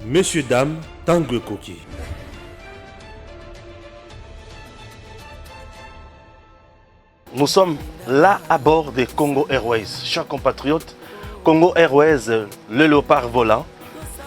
Messieurs, dames, Tanguy Koki. Nous sommes là à bord des Congo Airways. Chers compatriotes, Congo Airways, le léopard volant,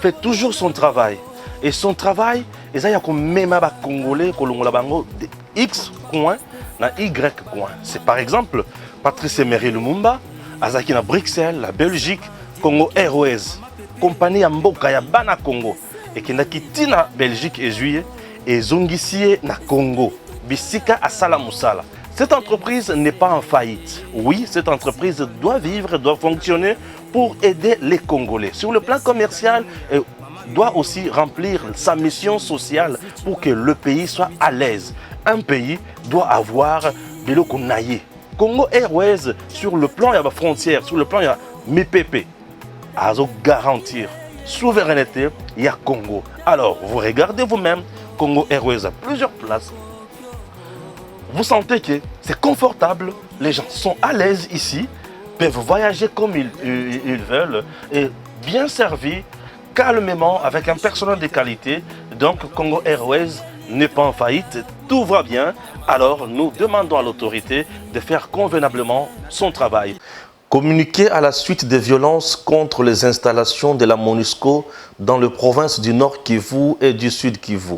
fait toujours son travail. Et son travail, il y a même des Congolais de X coin na Y coin. C'est par exemple Patrice Emery Lumumba, Azaki na Bruxelles, la Belgique, Congo Airways, compagnie Mboka ya Bana Congo, et qui n'a quitté na Belgique et juillet, et Zongisie na Congo, Bisika à Salamoussala. Cette entreprise n'est pas en faillite. Oui, cette entreprise doit vivre, doit fonctionner pour aider les Congolais. Sur le plan commercial, elle doit aussi remplir sa mission sociale pour que le pays soit à l'aise. Un pays doit avoir de l'eau qu'on aille. Congo Airways, sur le plan, il y a la frontière, sur le plan, il y a MIPP. À garantir souveraineté, il y a Congo. Alors, vous regardez vous-même, Congo Airways a plusieurs places. Vous sentez que c'est confortable, les gens sont à l'aise ici, peuvent voyager comme ils veulent, et bien servis, calmement, avec un personnel de qualité. Donc Congo Airways n'est pas en faillite, tout va bien. Alors nous demandons à l'autorité de faire convenablement son travail. Communiqué à la suite des violences contre les installations de la MONUSCO dans les provinces du Nord Kivu et du Sud Kivu.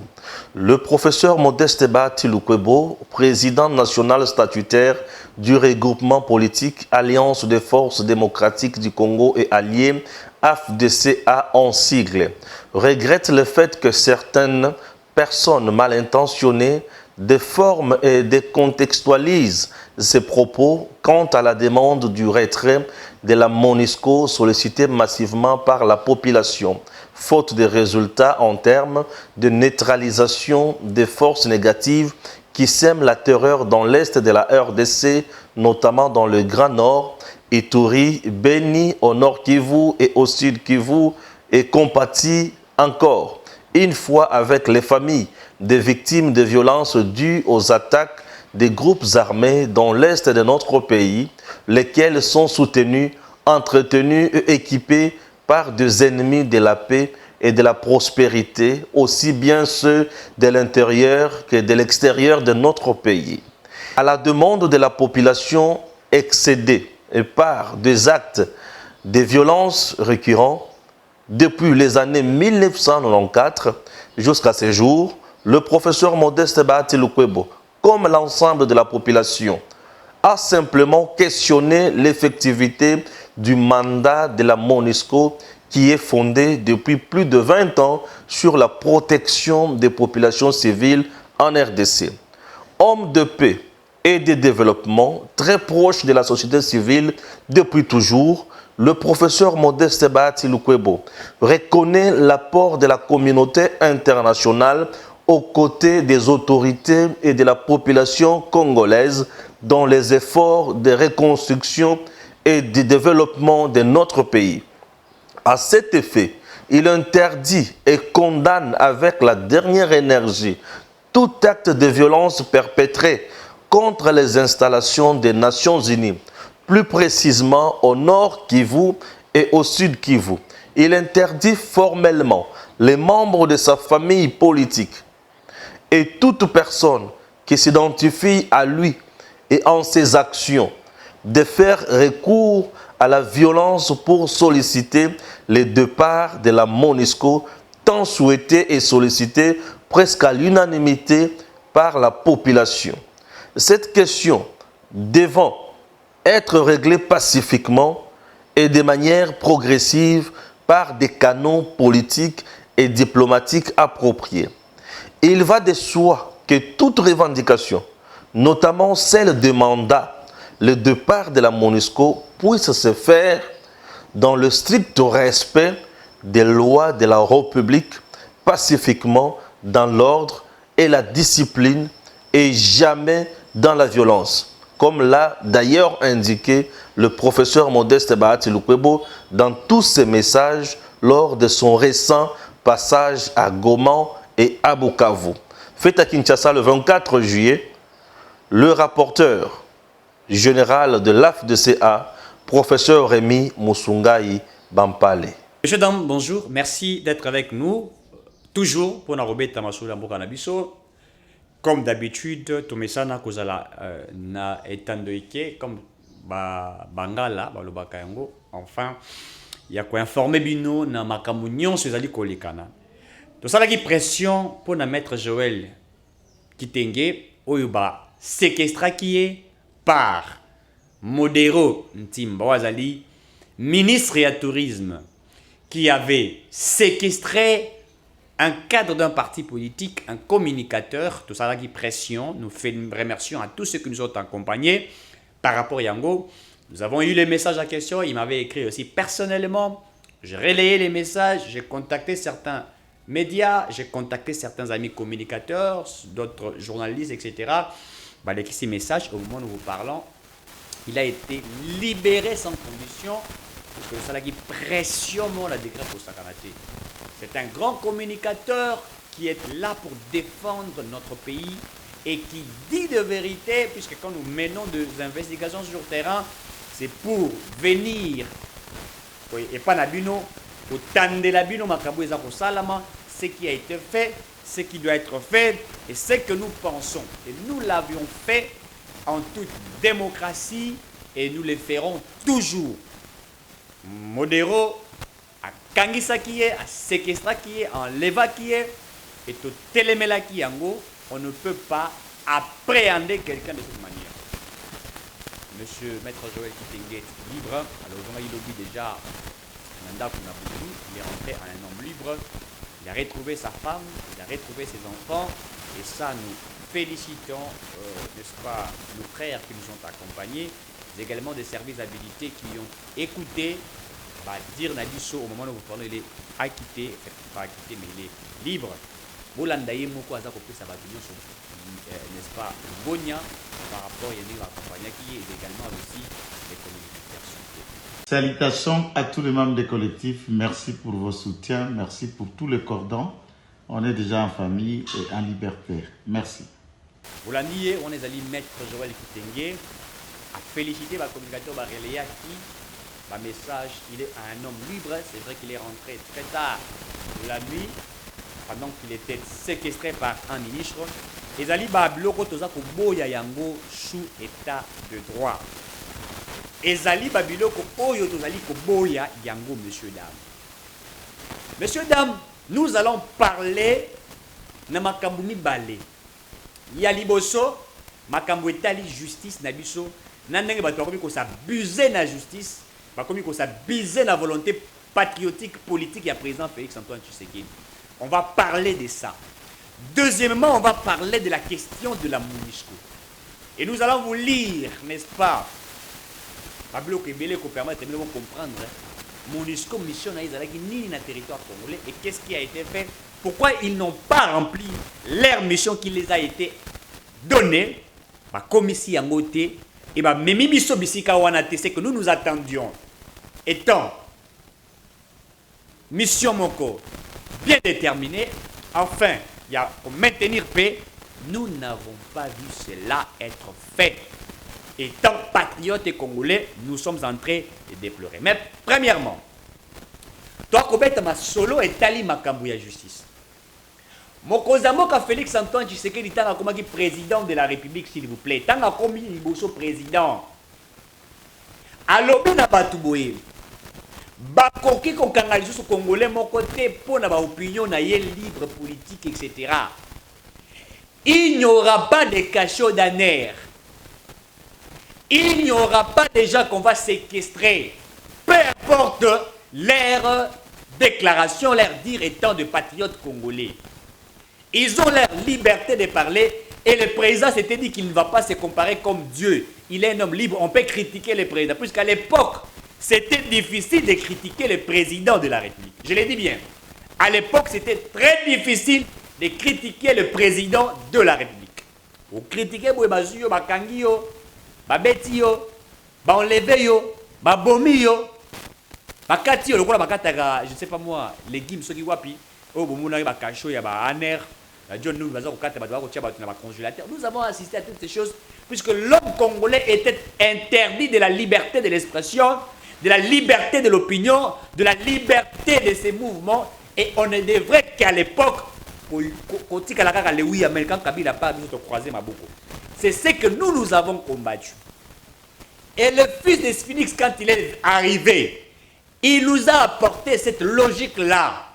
Le professeur Modeste Bahati Lukwebo, président national statutaire du regroupement politique Alliance des forces démocratiques du Congo et alliés, AFDCA en sigle, regrette le fait que certaines personnes mal intentionnées déforment et décontextualisent ses propos quant à la demande du retrait de la MONUSCO sollicitée massivement par la population, faute de résultats en termes de neutralisation des forces négatives qui sèment la terreur dans l'est de la RDC, notamment dans le Grand Nord, Ituri, Beni, au Nord Kivu et au Sud Kivu, et compatit encore, une fois avec les familles des victimes de violences dues aux attaques des groupes armés dans l'est de notre pays, lesquels sont soutenus, entretenus et équipés par des ennemis de la paix et de la prospérité, aussi bien ceux de l'intérieur que de l'extérieur de notre pays. À la demande de la population excédée et par des actes de violence récurrents, depuis les années 1994 jusqu'à ce jour, le professeur Modeste Bahati Lukwebo, comme l'ensemble de la population, a simplement questionné l'effectivité du mandat de la MONUSCO qui est fondé depuis plus de 20 ans sur la protection des populations civiles en RDC. Homme de paix et de développement, très proche de la société civile depuis toujours, le professeur Modeste Bahati Lukwebo reconnaît l'apport de la communauté internationale aux côtés des autorités et de la population congolaise dans les efforts de reconstruction et de développement de notre pays. À cet effet, il interdit et condamne avec la dernière énergie tout acte de violence perpétré contre les installations des Nations Unies, plus précisément au Nord Kivu et au Sud Kivu. Il interdit formellement les membres de sa famille politique et toute personne qui s'identifie à lui et en ses actions de faire recours à la violence pour solliciter le départ de la MONUSCO tant souhaité et sollicité presque à l'unanimité par la population. Cette question devant être réglée pacifiquement et de manière progressive par des canaux politiques et diplomatiques appropriés. Il va de soi que toute revendication, notamment celle demandant le départ de la MONUSCO, puisse se faire dans le strict respect des lois de la République, pacifiquement, dans l'ordre et la discipline, et jamais dans la violence, comme l'a d'ailleurs indiqué le professeur Modeste Bahati Lukwebo dans tous ses messages lors de son récent passage à Goma et à Bukavu. Fait à Kinshasa le 24 juillet, le rapporteur général de l'AFDCA, professeur Rémi Musungai Bampale. Monsieur, dame, bonjour. Merci d'être avec nous. Toujours pour Narobé Tamasoula Mbokanabiso. Comme d'habitude, tout mesana kozala na etandoike comme bangala balobaka yango. Enfin, il y a quoi informer bino na makambo nyonso ezali kolekana. To sala ki pression pour na maître Joël Kitenge oyo ba séquestra qui est par Modero Ntimba Wazali, ministre et à tourisme, qui avait séquestré un cadre d'un parti politique, un communicateur, tout ça là qui pression. Nous remercions à tous ceux qui nous ont accompagnés par rapport à Yango. Nous avons eu les messages à question, il m'avait écrit aussi personnellement, j'ai relayé les messages, j'ai contacté certains médias, j'ai contacté certains amis communicateurs, d'autres journalistes, etc. Bah, il a écrit ces messages au moment où nous vous parlons. Il a été libéré sans condition, parce que ça qui pressionne la décret pour Sakanate. C'est un grand communicateur qui est là pour défendre notre pays et qui dit de vérité, puisque quand nous menons des investigations sur le terrain, c'est pour venir, et pas Nabino, au Tandelabino, Makaboueza Salama, ce qui a été fait, ce qui doit être fait, et ce que nous pensons. Et nous l'avions fait en toute démocratie et nous le ferons toujours. Modero, à Kangisa qui est, à Séquestra qui est, à Leva qui est, et tout Télémela qui est, on ne peut pas appréhender quelqu'un de cette manière. Monsieur Maître Joël Kitenge est libre, alors il oublie déjà Nanda Kunabuku, il est rentré en un homme libre, il a retrouvé sa femme, il a retrouvé ses enfants, et ça nous félicitons, n'est-ce pas, nos frères qui nous ont accompagnés, mais également des services habilités qui ont écouté, dire Nadiso au moment où vous parlez, il est acquitté, pas acquitté, mais il est libre. Bolandaye Moko Azako sa bataillon, n'est-ce pas, Bonia, par rapport à Yannick accompagné qui est également aussi des communicateurs. Salutations à tous les membres des collectifs. Merci pour vos soutiens. Merci pour tous les cordons. On est déjà en famille et en liberté. Merci. Bolandier, on est allé Maître Joël Kitenge à féliciter le communicateur Baréléa qui, le message, il est un homme libre. C'est vrai qu'il est rentré très tard la nuit, pendant qu'il était séquestré par un ministre. Et Zali Babloko Toza Koboya Yango sous état de droit. Et Zali Babiloko Oyo Tozali Koboya Yango, messieurs, dames. Messieurs, dames, nous allons parler de Makambumi Balé. Yaliboso, Makambo Etali justice Nabiso, Nandenge Batokomi ko s'abuser na justice, Bakomi ko s'abuser na volonté patriotique, politique, il y a président Félix Antoine Tshisekedi. On va parler de ça. Deuxièmement, on va parler de la question de la MONUSCO. Et nous allons vous lire, n'est-ce pas, Pablo Kebele qui permet de comprendre MONUSCO mission na ni na territoire congolais et qu'est-ce qui a été fait, pourquoi ils n'ont pas rempli leur mission qui les a été donnée, comme ici en côté, et Memi Biso Bisika Wanate, c'est que nous attendions, étant mission Moko bien déterminée, enfin, il y a pour maintenir paix, nous n'avons pas vu cela être fait. Étant patriotes et congolais, nous sommes en train de déplorer. Mais premièrement, toi, Kobeta ma solo et Tali Makambu ya justice. Mokozamoka Félix Antoine Tshisekedi tanga komaki président de la République, s'il vous plaît. Tanga komi liboso président. Alobi na batuboye. Bakoki kokanga lisusu congolais mon côté pour na ba opinion na ye libre politique, etc. Il n'y aura pas de cachot d'année. Il n'y aura pas de gens qu'on va séquestrer. Peu importe leur déclaration, leur dire étant de patriotes congolais. Ils ont leur liberté de parler et le président s'était dit qu'il ne va pas se comparer comme Dieu. Il est un homme libre, on peut critiquer le président. Puisqu'à l'époque, c'était difficile de critiquer le président de la République. Je l'ai dit bien. À l'époque, c'était très difficile de critiquer le président de la République. Vous critiquez Bouébazuyo, Bakangio, Babetio, Baonleveyo, Babomio, Bakatio, le Bakatara, je ne sais pas moi, les Guim, ceux qui wapi, oh, Bomouna, Bakacho, il y a Baner, John nous Nous avons assisté à toutes ces choses, puisque l'homme congolais était interdit de la liberté de l'expression, de la liberté de l'opinion, de la liberté de ces mouvements. Et on ne devrait qu'à l'époque, c'est ce que nous avons combattu. Et le fils de Sphinx, quand il est arrivé, il nous a apporté cette logique-là,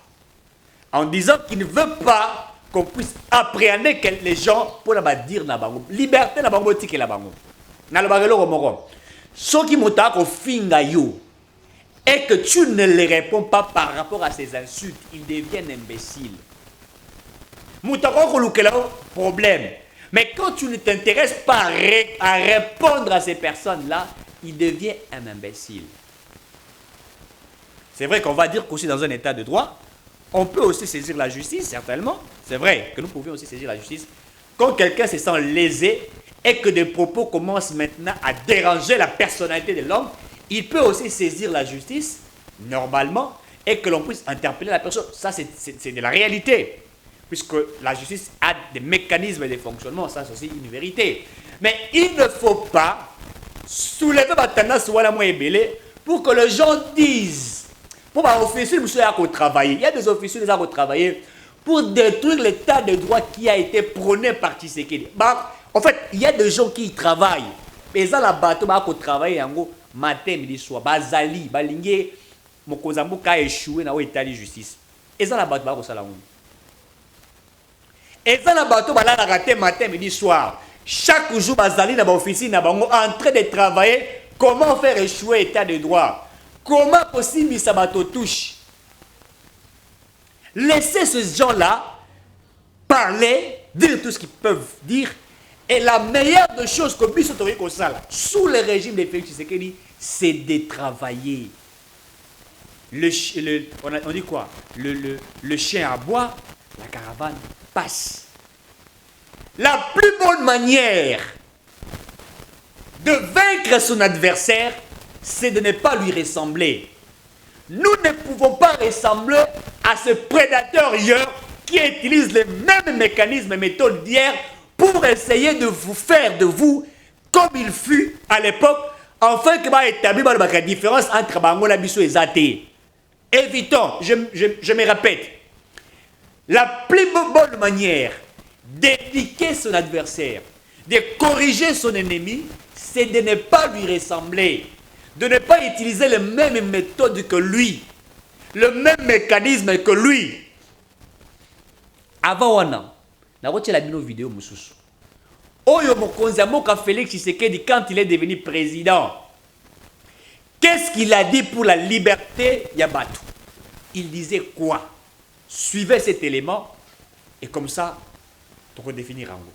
en disant qu'il ne veut pas qu'on puisse appréhender que les gens pour la dire na bango. Liberté na bango tike la bango. Na le bagelo romoro. Ce qui m'a au finga yo et que tu ne les réponds pas par rapport à ces insultes, ils deviennent imbéciles. Moutako problème. Mais quand tu ne t'intéresses pas à répondre à ces personnes-là, il devient un imbécile. C'est vrai qu'on va dire qu'aussi dans un état de droit, on peut aussi saisir la justice, certainement. C'est vrai que nous pouvons aussi saisir la justice. Quand quelqu'un se sent lésé et que des propos commencent maintenant à déranger la personnalité de l'homme, il peut aussi saisir la justice, normalement, et que l'on puisse interpeller la personne. Ça, c'est de la réalité. Puisque la justice a des mécanismes de fonctionnement, ça c'est aussi une vérité. Mais il ne faut pas soulever la tendance pour que les gens disent, pour les officiers qui travailler, il y a des officiers qui ont travaillé pour détruire l'état de droit qui a été prôné par Tshisekedi. En fait, il y a des gens qui y travaillent. Mais ils ont la bateau qui travaillent matin, midi, soir. Bazali, Balingé, Mokozambo a échoué dans l'état de justice. Ils ont la bateau qui travaillent. Et ça, la bateau, la raté matin, midi, soir. Chaque jour, bazali dans l'officine, en train de travailler. Comment faire échouer l'état de droit? Comment possible ça bateau touche? Laissez ces gens-là parler, dire tout ce qu'ils peuvent dire. Et la meilleure des choses que Bissot sous le régime de Félix Tshisekedi, c'est de travailler. On dit quoi? Le chien aboie, la caravane passe. La plus bonne manière de vaincre son adversaire, c'est de ne pas lui ressembler. Nous ne pouvons pas ressembler à ce prédateur hier qui utilise les mêmes mécanismes et méthodes d'hier pour essayer de vous faire de vous comme il fut à l'époque, afin que va établir la différence entre Bangola Bissot et Zate. Évitons, je me répète, la plus bonne manière d'éduquer son adversaire, de corriger son ennemi, c'est de ne pas lui ressembler, de ne pas utiliser les mêmes méthodes que lui, le même mécanisme que lui. Avant Wana, na route la vidéo mususu. Oyo mokonzi mboka Félix Tshisekedi quand il est devenu président. Qu'est-ce qu'il a dit pour la liberté Yabatou? Il disait quoi? Suivez cet élément et comme ça, on peut définir en gros.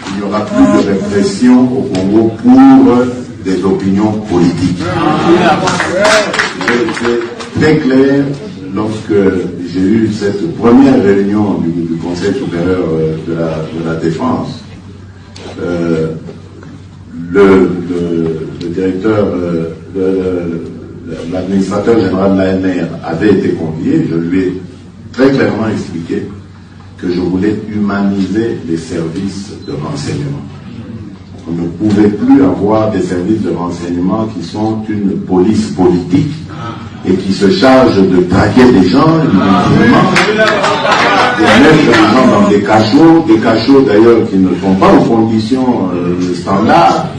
Il n'y aura plus de répression au Congo pour des opinions politiques. C'est très clair lorsque j'ai eu cette première réunion du Conseil supérieur de la défense. Le directeur, l'administrateur général de l'ANR avait été convié. Je lui ai très clairement expliqué que je voulais humaniser les services de renseignement. On ne pouvait plus avoir des services de renseignement qui sont une police politique et qui se chargent de traquer des gens, de mettre les gens dans des cachots d'ailleurs qui ne sont pas aux conditions standards,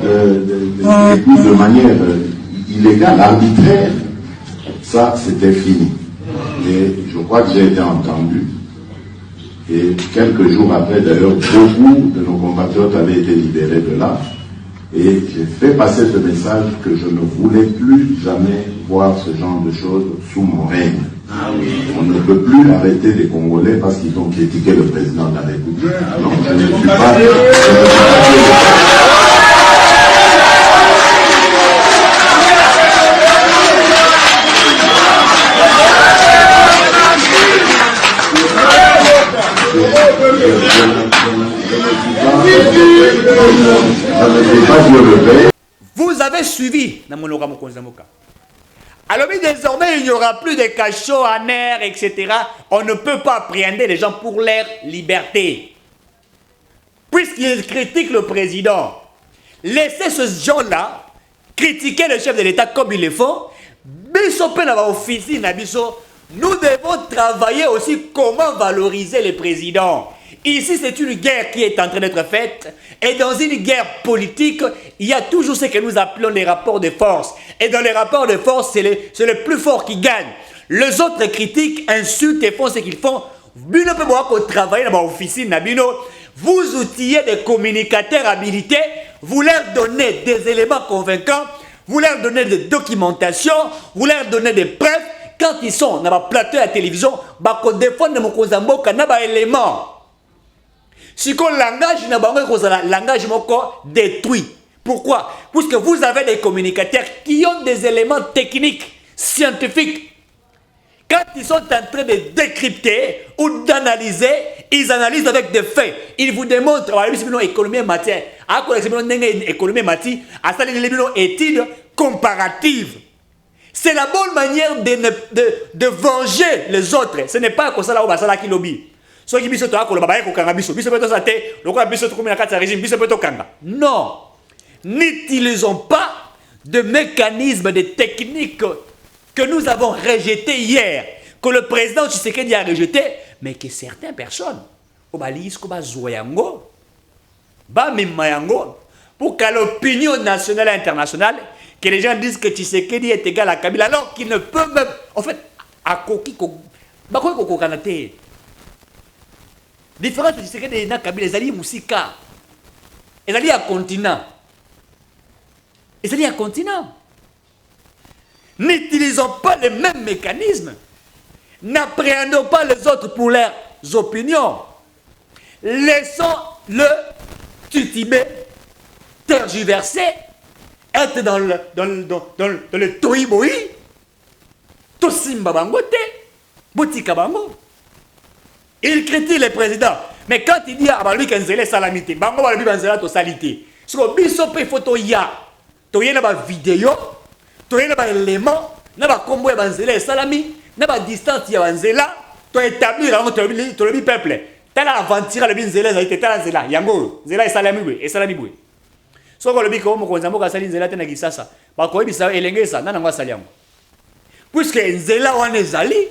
de manière illégale, arbitraire. Ça, c'était fini. Et je crois que j'ai été entendu. Et quelques jours après, d'ailleurs, beaucoup de nos compatriotes avaient été libérés de là. Et j'ai fait passer ce message que je ne voulais plus jamais voir ce genre de choses sous mon règne. On ne peut plus arrêter les Congolais parce qu'ils ont critiqué le président de la République. Non, je ne suis pas... Vous avez suivi Namonora Mokonzamoka. Alors désormais, il n'y aura plus de cachots en air, etc. On ne peut pas appréhender les gens pour leur liberté. Puisqu'ils critiquent le président, laissez ces gens-là critiquer le chef de l'État comme ils le font, nous devons travailler aussi comment valoriser les présidents. Ici, c'est une guerre qui est en train d'être faite. Et dans une guerre politique, il y a toujours ce que nous appelons les rapports de force. Et dans les rapports de force, c'est le plus fort qui gagne. Les autres critiquent, insultent et font ce qu'ils font. Vous outillez des communicateurs habilités, vous leur donnez des éléments convaincants, vous leur donnez des documentations, vous leur donnez des preuves. Quand ils sont dans le plateau à la télévision, ils défendent des éléments. Si le langage détruit. Pourquoi? Parce que vous avez des communicateurs qui ont des éléments techniques, scientifiques. Quand ils sont en train de décrypter ou d'analyser, ils analysent avec des faits. Ils vous démontrent, économie matière, études comparatives. C'est la bonne manière de venger les autres. Ce n'est pas comme ça là où ça qui lobby. Non, n'utilisons pas de mécanismes, de techniques que nous avons rejetés hier, que le président Tshisekedi a rejeté, mais que certaines personnes, pour qu'à l'opinion nationale et internationale, que les gens disent que Tshisekedi est égal à Kabila, alors qu'ils ne peuvent même, en fait, à Koki, différence de Tshisekedi et Kabila, ils allaient Moussika, ils allaient à continent. Ils allaient à continent. N'utilisons pas les mêmes mécanismes. N'appréhendons pas les autres pour leurs opinions. Laissons-le tutimer, tergiverser, être dans le toïboï, tosimba bangote, botika bango. Il critique le président. Mais quand il dit à lui qu'il est salamité, bango va lui banzela to salité. Ce que bisope photo ya, to yena ba vidéo, to yena ba élément, na ba combo ya banzela salami, na ba distance ya banzela, to établir to le peuple. Tala aventure le binzela za été tala zela, yango, zela salami bwe, et salami bwe. So ko le bi ko mo ko nzambo ka sali nzela tena kisasa, ba ko ebisa elengesa nana ngwa saliamo. Puisque nzela wana ezali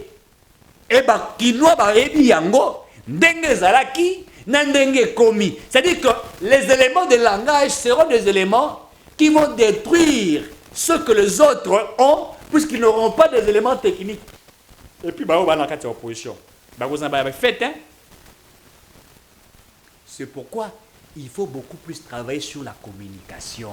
et ba kinwa ba ebi yango ndenge zalaki na ndenge komi. C'est-à-dire que les éléments de langage seront des éléments qui vont détruire ce que les autres ont, puisqu'ils n'auront pas des éléments techniques. Et puis bah on va dans la opposition. Bah vous en avez fait hein. C'est pourquoi il faut beaucoup plus travailler sur la communication.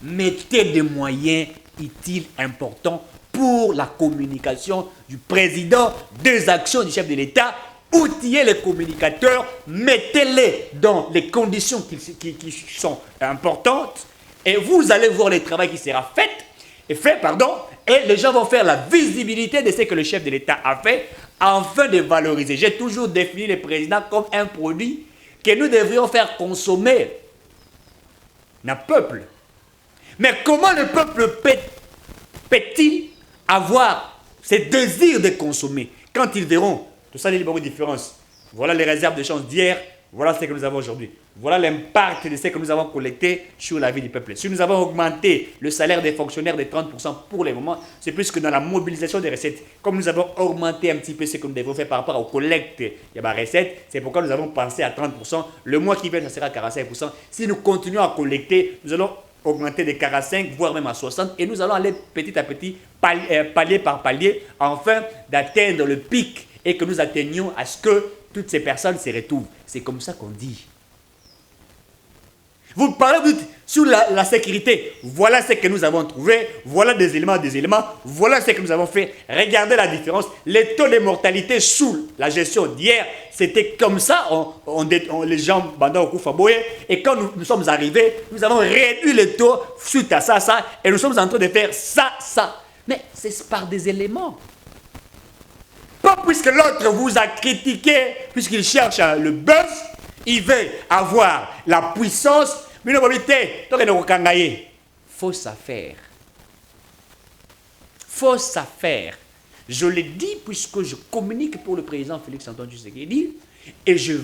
Mettez des moyens utiles, importants pour la communication du président, des actions du chef de l'État. Outillez les communicateurs, mettez-les dans les conditions qui sont importantes et vous allez voir le travail qui sera fait, et les gens vont faire la visibilité de ce que le chef de l'État a fait afin de valoriser. J'ai toujours défini le président comme un produit que nous devrions faire consommer le peuple. Mais comment le peuple peut-il avoir ce désir de consommer quand ils verront tout ça, les différences. Voilà les réserves de change d'hier, voilà ce que nous avons aujourd'hui. Voilà l'impact de ce que nous avons collecté sur la vie du peuple. Si nous avons augmenté le salaire des fonctionnaires de 30% pour le moment, c'est plus que dans la mobilisation des recettes. Comme nous avons augmenté un petit peu ce que nous devons faire par rapport aux collectes des recettes, c'est pourquoi nous avons pensé à 30%. Le mois qui vient, ça sera 45%. Si nous continuons à collecter, nous allons augmenter de 45, voire même à 60, et nous allons aller petit à petit, palier par palier, afin d'atteindre le pic et que nous atteignions à ce que toutes ces personnes se retrouvent. C'est comme ça qu'on dit. Vous parlez sur la sécurité. Voilà ce que nous avons trouvé. Voilà des éléments. Voilà ce que nous avons fait. Regardez la différence. Les taux de mortalité sous la gestion d'hier, c'était comme ça. Les gens bandaient au coup faboye. Et quand nous sommes arrivés, nous avons réduit les taux suite à ça. Et nous sommes en train de faire ça. Mais c'est par des éléments. Pas puisque l'autre vous a critiqué, puisqu'il cherche le buzz, il veut avoir la puissance, mais non, fausse affaire. Fausse affaire. Je l'ai dit puisque je communique pour le président Félix Antoine Tshisekedi et je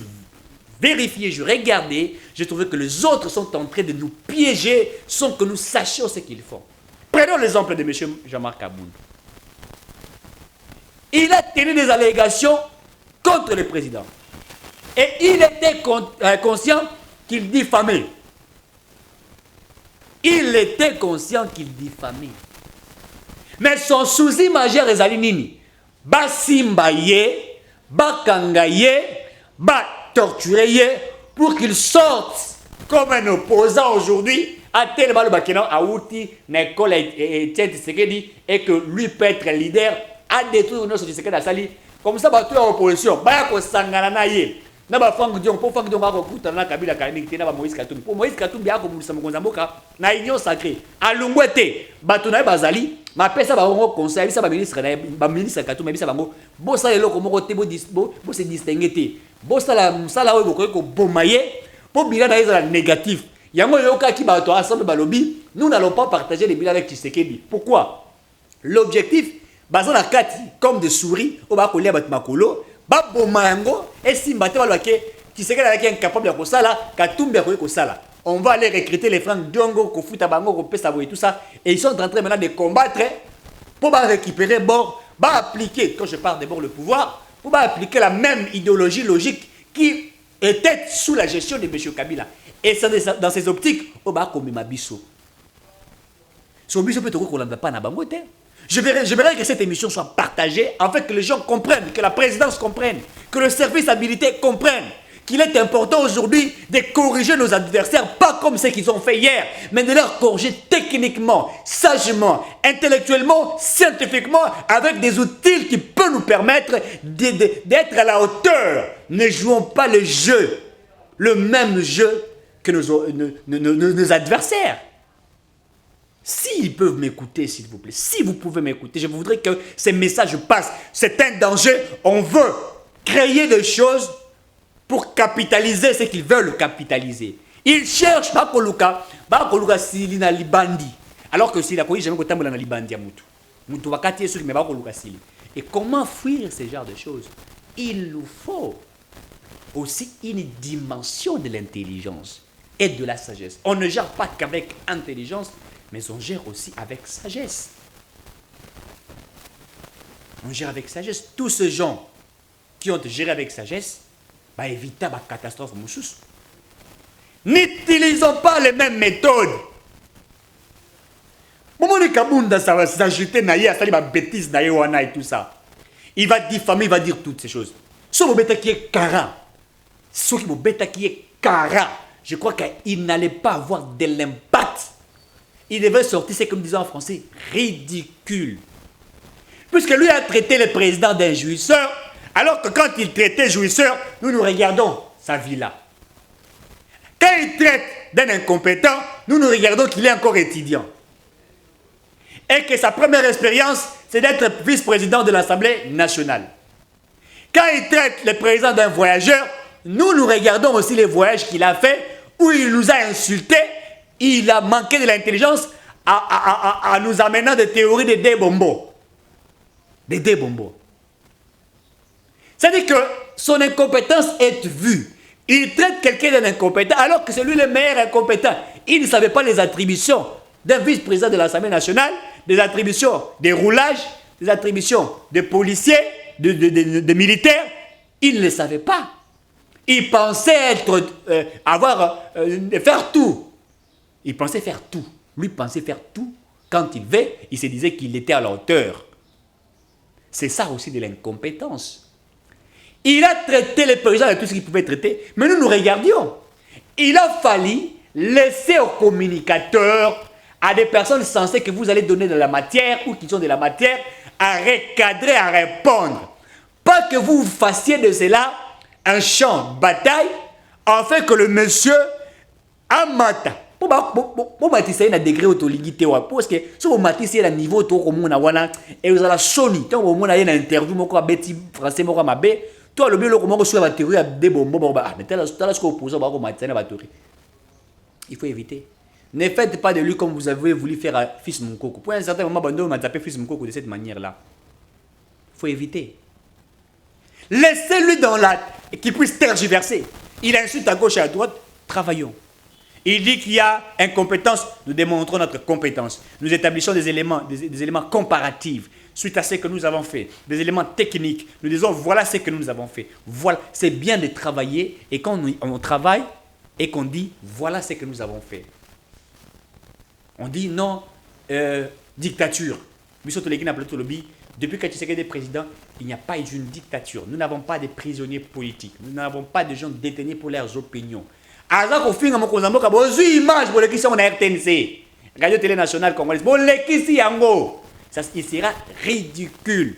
vérifié, je regardais, j'ai trouvé que les autres sont en train de nous piéger sans que nous sachions ce qu'ils font. Prenons l'exemple de M. Jean-Marc Aboun. Il a tenu des allégations contre le président. Et il était conscient qu'il diffamait. Il était conscient qu'il diffamait. Mais son souci majeur est Zalinini. Ba simba ye, ba kanga ye, ba torturer ye, pour qu'il sorte comme un opposant aujourd'hui à tel mal bakena a outi Nicole et Etienne Tshisekedi et que lui peut être leader à détruire notre Tshisekedi à Sali. Comme ça, bah, tu es en opposition. Bah, ko sangana na ye. Na ba fangu dion, pour fangu dion ba ko kuta na Kabila Kalingi na ba Moïse Katumbi. Pour Moïse Katumbi a ko mulisa mokonza mboka na union sacrée. Alungwete, bato na bazali, ma pesa ba ngo conseil, bisa ba ministre Katumbi bisa bango. Bo sa lelo ko moko te bo se distinguer te. Bo sa la msala oyo ko bomaye, pour bilan na ezala négatif. Yango yoka ki bato ensemble ba lobby, nous n'allons pas partager les bilans avec Tshisekedi. Pourquoi? L'objectif bazana kati comme des souris au ba kolia bat makolo ba bomango et simbate ba loke Tshisekedi avec incapable de kosala Katumbi ko kosala. On va aller recruter les francs Diongo ko futa bango ko pesa et tout ça et ils sont en train maintenant de combattre pour ba récupérer bord, ba appliquer quand je parle de bord le pouvoir, pour ba appliquer la même idéologie logique qui était sous la gestion de M. Kabila. Et c'est dans ces optiques au ba comme mabiso. Son biso peut qu'on n'a pas na bango te. Je verrai que cette émission soit partagée afin que les gens comprennent, que la présidence comprenne, que le service habilité comprenne qu'il est important aujourd'hui de corriger nos adversaires, pas comme ce qu'ils ont fait hier, mais de leur corriger techniquement, sagement, intellectuellement, scientifiquement, avec des outils qui peuvent nous permettre d'être à la hauteur. Ne jouons pas le jeu, le même jeu que nos adversaires. S'ils peuvent m'écouter, s'il vous plaît, si vous pouvez m'écouter, je voudrais que ces messages passent. C'est un danger. On veut créer des choses pour capitaliser ce qu'ils veulent capitaliser. Ils cherchent Bakoluka Sili na Libandi. Alors que si la police jamais kotambola na Libandi ya mutu. Mutu wakati yesu mais Bakoluka Sili. Et comment fuir ce genre de choses? Il nous faut aussi une dimension de l'intelligence et de la sagesse. On ne gère pas qu'avec intelligence, mais on gère aussi avec sagesse. On gère avec sagesse. Tous ces gens qui ont géré avec sagesse, bah éviter la catastrophe. N'utilisons pas les mêmes méthodes. Momoni Kabunda, ça va s'ajouter naïa, ça va bêtise naïa et tout ça. Il va diffamer, il va dire toutes ces choses. Ce bêta qui est cara, ce qui bêta qui est cara, je crois qu'il n'allait pas avoir de l'impact. Il devait sortir, c'est comme disons en français, ridicule. Puisque lui a traité le président d'un jouisseur, alors que quand il traitait jouisseur, nous regardons sa vie là. Quand il traite d'un incompétent, nous regardons qu'il est encore étudiant. Et que sa première expérience, c'est d'être vice-président de l'Assemblée nationale. Quand il traite le président d'un voyageur, nous regardons aussi les voyages qu'il a fait, où il nous a insultés. Il a manqué de l'intelligence en nous amenant des théories de débombo. Des débombo. C'est-à-dire que son incompétence est vue. Il traite quelqu'un d'un incompétent alors que c'est lui le meilleur incompétent. Il ne savait pas les attributions d'un vice-président de l'Assemblée nationale, des attributions des roulages, des attributions de policiers, de militaires. Il ne le savait pas. Il pensait faire tout. Il pensait faire tout. Lui pensait faire tout. Quand il veut, il se disait qu'il était à la hauteur. C'est ça aussi de l'incompétence. Il a traité le président de tout ce qu'il pouvait traiter, mais nous regardions. Il a fallu laisser aux communicateurs, à des personnes censées que vous allez donner de la matière ou qui sont de la matière, à recadrer, à répondre. Pas que vous fassiez de cela un champ de bataille, afin que le monsieur amata. Pour matisse na degré autoligité parce que si vous matisse na niveau to comme na wana et vous allez soni tant au moins na interview moko beti français moko mabe toi le bilo comment sur la théorie de bombo bah mais tel ce qu'on pose ba ko matisse na batterie. Il faut éviter. Ne faites pas de lui comme vous avez voulu faire à fils Moukoko. Pour un certain moment bando m'a tapé fils Moukoko de cette manière là. Il faut éviter. Laissez-lui dans la qui puisse tergiverser. Il insulte à gauche et à droite, travaillons. Il dit qu'il y a incompétence, nous démontrons notre compétence. Nous établissons des éléments comparatifs suite à ce que nous avons fait, des éléments techniques. Nous disons, voilà ce que nous avons fait. Voilà, c'est bien de travailler et quand on travaille et qu'on dit, voilà ce que nous avons fait. On dit non, dictature. Depuis que Tshisekedi est président, il n'y a pas eu une dictature. Nous n'avons pas de prisonniers politiques. Nous n'avons pas de gens détenus pour leurs opinions. Aza ko finga mokozamboka bozui image pour l'équipe on a RTNC Radio Télé Nationale Congolaise pour l'équipe yango ça il sera ridicule.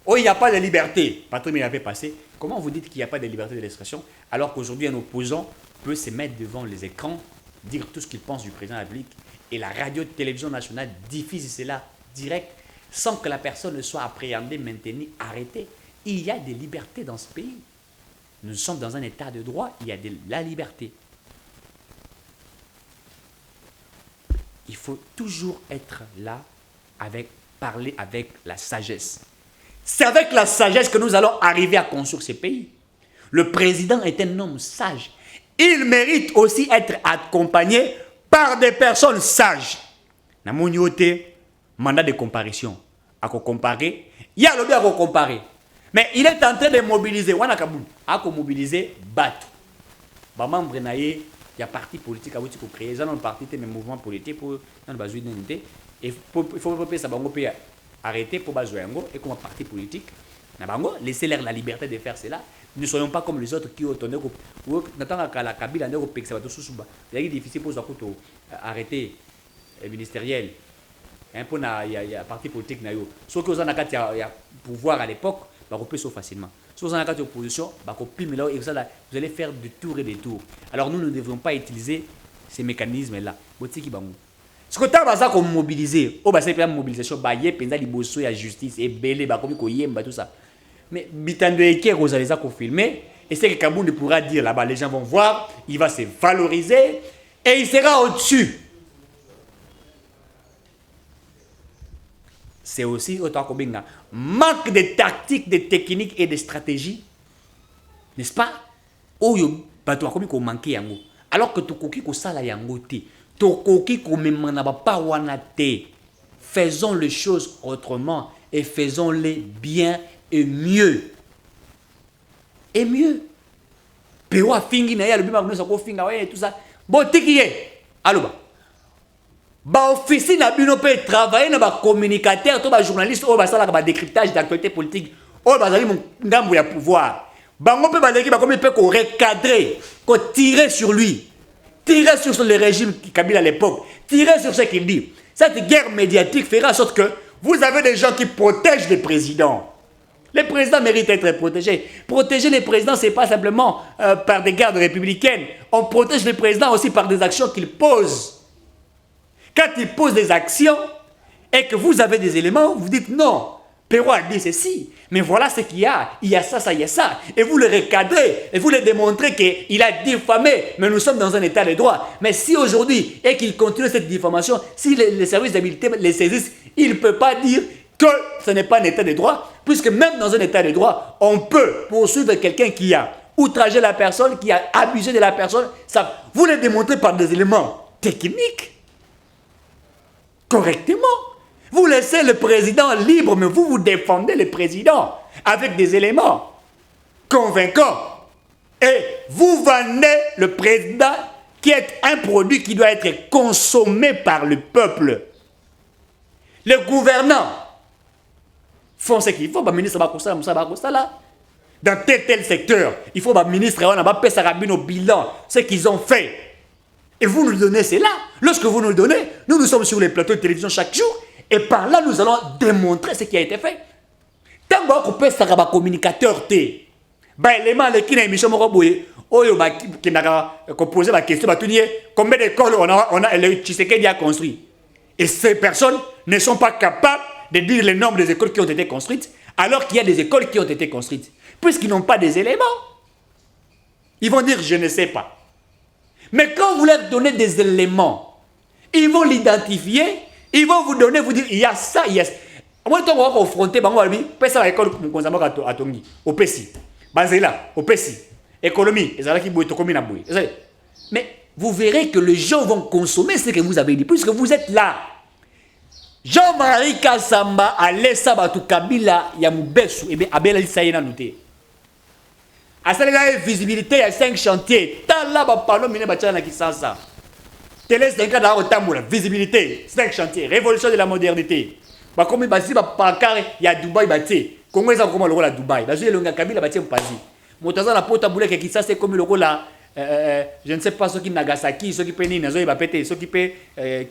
Oh, il n'y a pas de liberté. Patrick Mille avait passé. Comment vous dites qu'il n'y a pas de liberté de l'expression alors qu'aujourd'hui un opposant peut se mettre devant les écrans, dire tout ce qu'il pense du président de la République et la radio-télévision nationale diffuse cela direct sans que la personne ne soit appréhendée, maintenue, arrêtée. Il y a des libertés dans ce pays. Nous sommes dans un état de droit, il y a de la liberté. Il faut toujours être là, parler avec la sagesse. C'est avec la sagesse que nous allons arriver à construire ce pays. Le président est un homme sage. Il mérite aussi être accompagné par des personnes sages. Na monioté, mandat de comparution. À comparer, il y a le bien à comparer. Mais il est en train de mobiliser, mobiliser Batou. Les membres il y a parti politique qui ont créé, ils ont parti de mouvement politique pour dans le et il faut arrêter pour bazoyango et comme parti politique. Laissez leur la liberté de faire cela. Ne soyons pas comme les autres qui ont tourné. La Kabila c'est difficile pour arrêter ministériel. Il y a parti politique. Sauf que vous avez pouvoir à l'époque. Facilement. Si vous avez une opposition, vous allez faire du tour et des tours. Alors nous ne devrions pas utiliser ces mécanismes-là. Ce que vous avez mobilisé, c'est une mobilisation, il y a justice, et tout ça. Mais vous allez filmer, et c'est que Kaboul pourra dire là-bas, les gens vont voir, il va se valoriser, et il sera au-dessus. C'est aussi autant qu'on manque de tactique, de technique et de stratégie, n'est-ce pas? Oyo bato akomi ko manquer yango. Alors que tokoki ko sala yango te, tokoki ko memana ba pawana te. Faisons les choses autrement et faisons-les bien et mieux. Et mieux. Pewa fingi na ya le bima ko finga ouais tout ça. Bon tikiye. Aloba. Ba office na bino pe travailler na ba communicateur to ba journaliste o ba sala ba décryptage d'actualité politique o ba zali ngambo ya pouvoir bango pe ba leki ba comme pe ko recadrer ko tirer sur lui, tirer sur le régime Kabila à l'époque, tirer sur ce qu'il dit. Cette guerre médiatique fera en sorte que vous avez des gens qui protègent les présidents. Les présidents méritent d'être protégés. Protéger les présidents, ce n'est pas simplement par des gardes républicaines. On protège les présidents aussi par des actions qu'ils posent. Quand il pose des actions et que vous avez des éléments, vous dites non, Perrault a dit ceci, mais voilà ce qu'il y a ça, ça, il y a ça. Et vous le recadrez, et vous le démontrez qu'il a diffamé, mais nous sommes dans un état de droit. Mais si aujourd'hui, et qu'il continue cette diffamation, si les services d'habilité les saisissent, il ne peut pas dire que ce n'est pas un état de droit, puisque même dans un état de droit, on peut poursuivre quelqu'un qui a outragé la personne, qui a abusé de la personne. Ça, vous le démontrez par des éléments techniques. Correctement. Vous laissez le président libre, mais vous défendez le président avec des éléments convaincants. Et vous vendez le président qui est un produit qui doit être consommé par le peuple. Les gouvernants font ce qu'il faut. Le ministre là. Dans tel secteur, il faut que le ministre ait bilan, ce qu'ils ont fait. Et vous nous donnez cela. Lorsque vous nous le donnez, nous sommes sur les plateaux de télévision chaque jour. Et par là, nous allons démontrer ce qui a été fait. Tant qu'on peut faire un communicateur, les éléments qui ont émission, qui posé la question, combien d'écoles on a Tshisekedi a construit. Et ces personnes ne sont pas capables de dire le nombre des écoles qui ont été construites, alors qu'il y a des écoles qui ont été construites. Puisqu'ils n'ont pas des éléments. Ils vont dire, je ne sais pas. Mais quand vous leur donnez des éléments, ils vont l'identifier, ils vont vous donner, vous dire, il y a ça, il y a ça. Moi, je vais confronter, je vais l'école au PESI. Banzela, au Pessi, économie, mais vous verrez que les gens vont consommer ce que vous avez dit, puisque vous êtes là. Jean-Marie Kassamba a laissé Batu Kabila Yamubesu, et bien Abel Saïna Nouté. À ça, il y a une visibilité, il y a 5 chantiers. Tant là, parlons de Bachana qui sent ça. Télé, c'est un cas d'arrêt, visibilité, 5 chantiers, révolution de la modernité. Comme il y a Dubaï, Congo, ils ont comme le rôle à Dubaï. Parce que le Kabila, il y a Motaza la porte à boulet qui ça c'est comme le rôle là. Je ne sais pas ce qui Nagasaki, ce qui péni, ce qui peut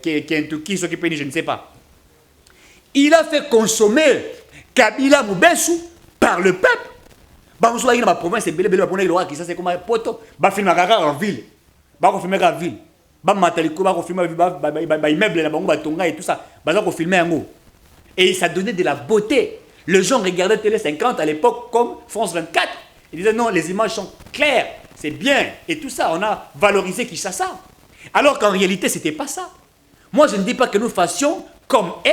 Kentucky, ce qui péni, je ne sais pas. Il a fait consommer Kabila Mubesu par le peuple. Bah, on soit dans ma province, c'est belé qui ça c'est comme un poteau. Bah, filmer en ville. Bah, on filmer en ville. Bah, mataliko, bah, on filmer immeuble, la banque, tonga et tout ça. Bah, on filmer en haut. Et ça donnait de la beauté. Les gens regardaient Télé 50 à l'époque comme France 24. Ils disaient non, les images sont claires, c'est bien. Et tout ça, on a valorisé Kinshasa. Alors qu'en réalité, ce n'était pas ça. Moi, je ne dis pas que nous fassions comme eux,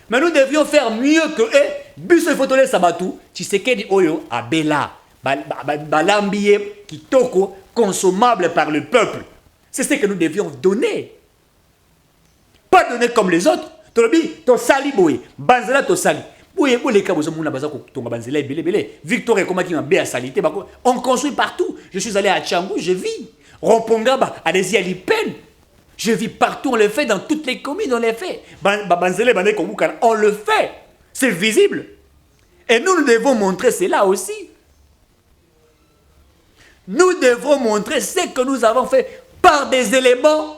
mais nous devions faire mieux que eux. Busso Fotole Sabatou, Tshisekedi Oyo, Abela, Balambie, Kitoko, consommable par le peuple. C'est ce que nous devions donner. Pas donner comme les autres. Tolobi, to sali boy, banzela to sali. Victor et comment qui m'a bien salité. On construit partout. Je suis allé à Tchangou, je vis. Rompongaba, allez-y à Lipen. Je vis partout, on le fait dans toutes les communes, on le fait. On le fait. C'est visible. Et nous devons montrer cela aussi. Nous devons montrer ce que nous avons fait par des éléments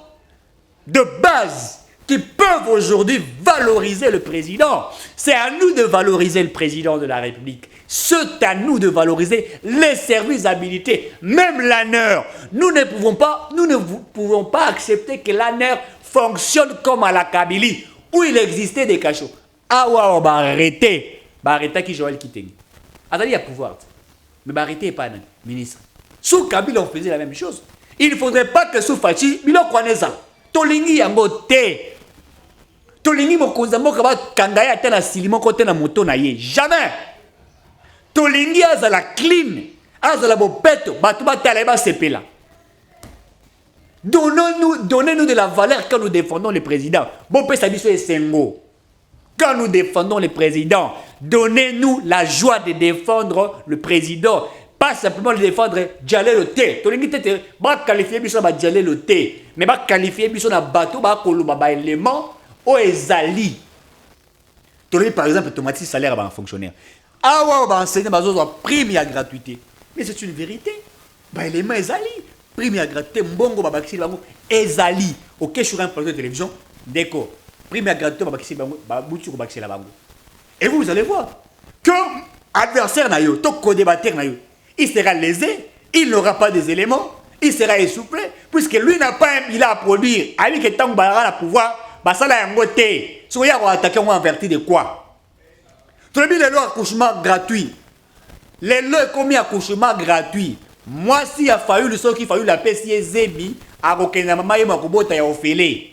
de base qui peuvent aujourd'hui valoriser le président. C'est à nous de valoriser le président de la République. C'est à nous de valoriser les services habilités, même l'ANER. Nous ne pouvons pas accepter que l'ANER fonctionne comme à la Kabylie, où il existait des cachots. Ah ouais, on va arrêter. On va arrêter qui Joël Kitenge. Attendez, il y a pouvoir. Mais arrêtez pas, ministre. Sous Kabyle, on faisait la même chose. Il ne faudrait pas que sous Fachi, il en connaît ça. Tolingi yango te. Tolingi mokonza mboka ba kangaya te na silimo kote na moto na ye. Jamais. Tolingi azala clean, azala bopeto, batu ba tala ba sepela. Donnez-nous de la valeur quand nous défendons le président. Bon pe sabiso esengo. Quand nous défendons le président, donnez-nous la joie de défendre le président. Pas simplement le défendre, Djalé le thé. Tolingi te ba qualifier biso ba Djalé le thé, mais ba qualifier biso na bateau ba koluba ba élément o ezali. Tolingi par exemple tomati salaire ba fonctionnaire. Ah ouais, ba enseigner ba zo prime ya gratuité. Mais c'est une vérité. Ba élément ezali, prime ya gratuité mbongo ba bakisi bango ezali. OK sur un plateau de télévision, déco. Prime ya gratuité ba bakisi bango, ba butu ko bakisi la bango. Et vous allez voir que adversaire na yo, to co-débatteur na yo, il sera lésé, il n'aura pas des éléments, il sera essoufflé, puisque lui n'a pas un bilan à produire. Avec que tant que à pouvoir, ça l'a un côté. Si vous avez attaqué, on va avertir de quoi? Tout le monde, les lois accouchement gratuit. Les lois commis accouchement gratuit. Moi, si il a fallu le son qui fallu la PCA Zébi, à Rokena Mama et Makobota ya Ophélie.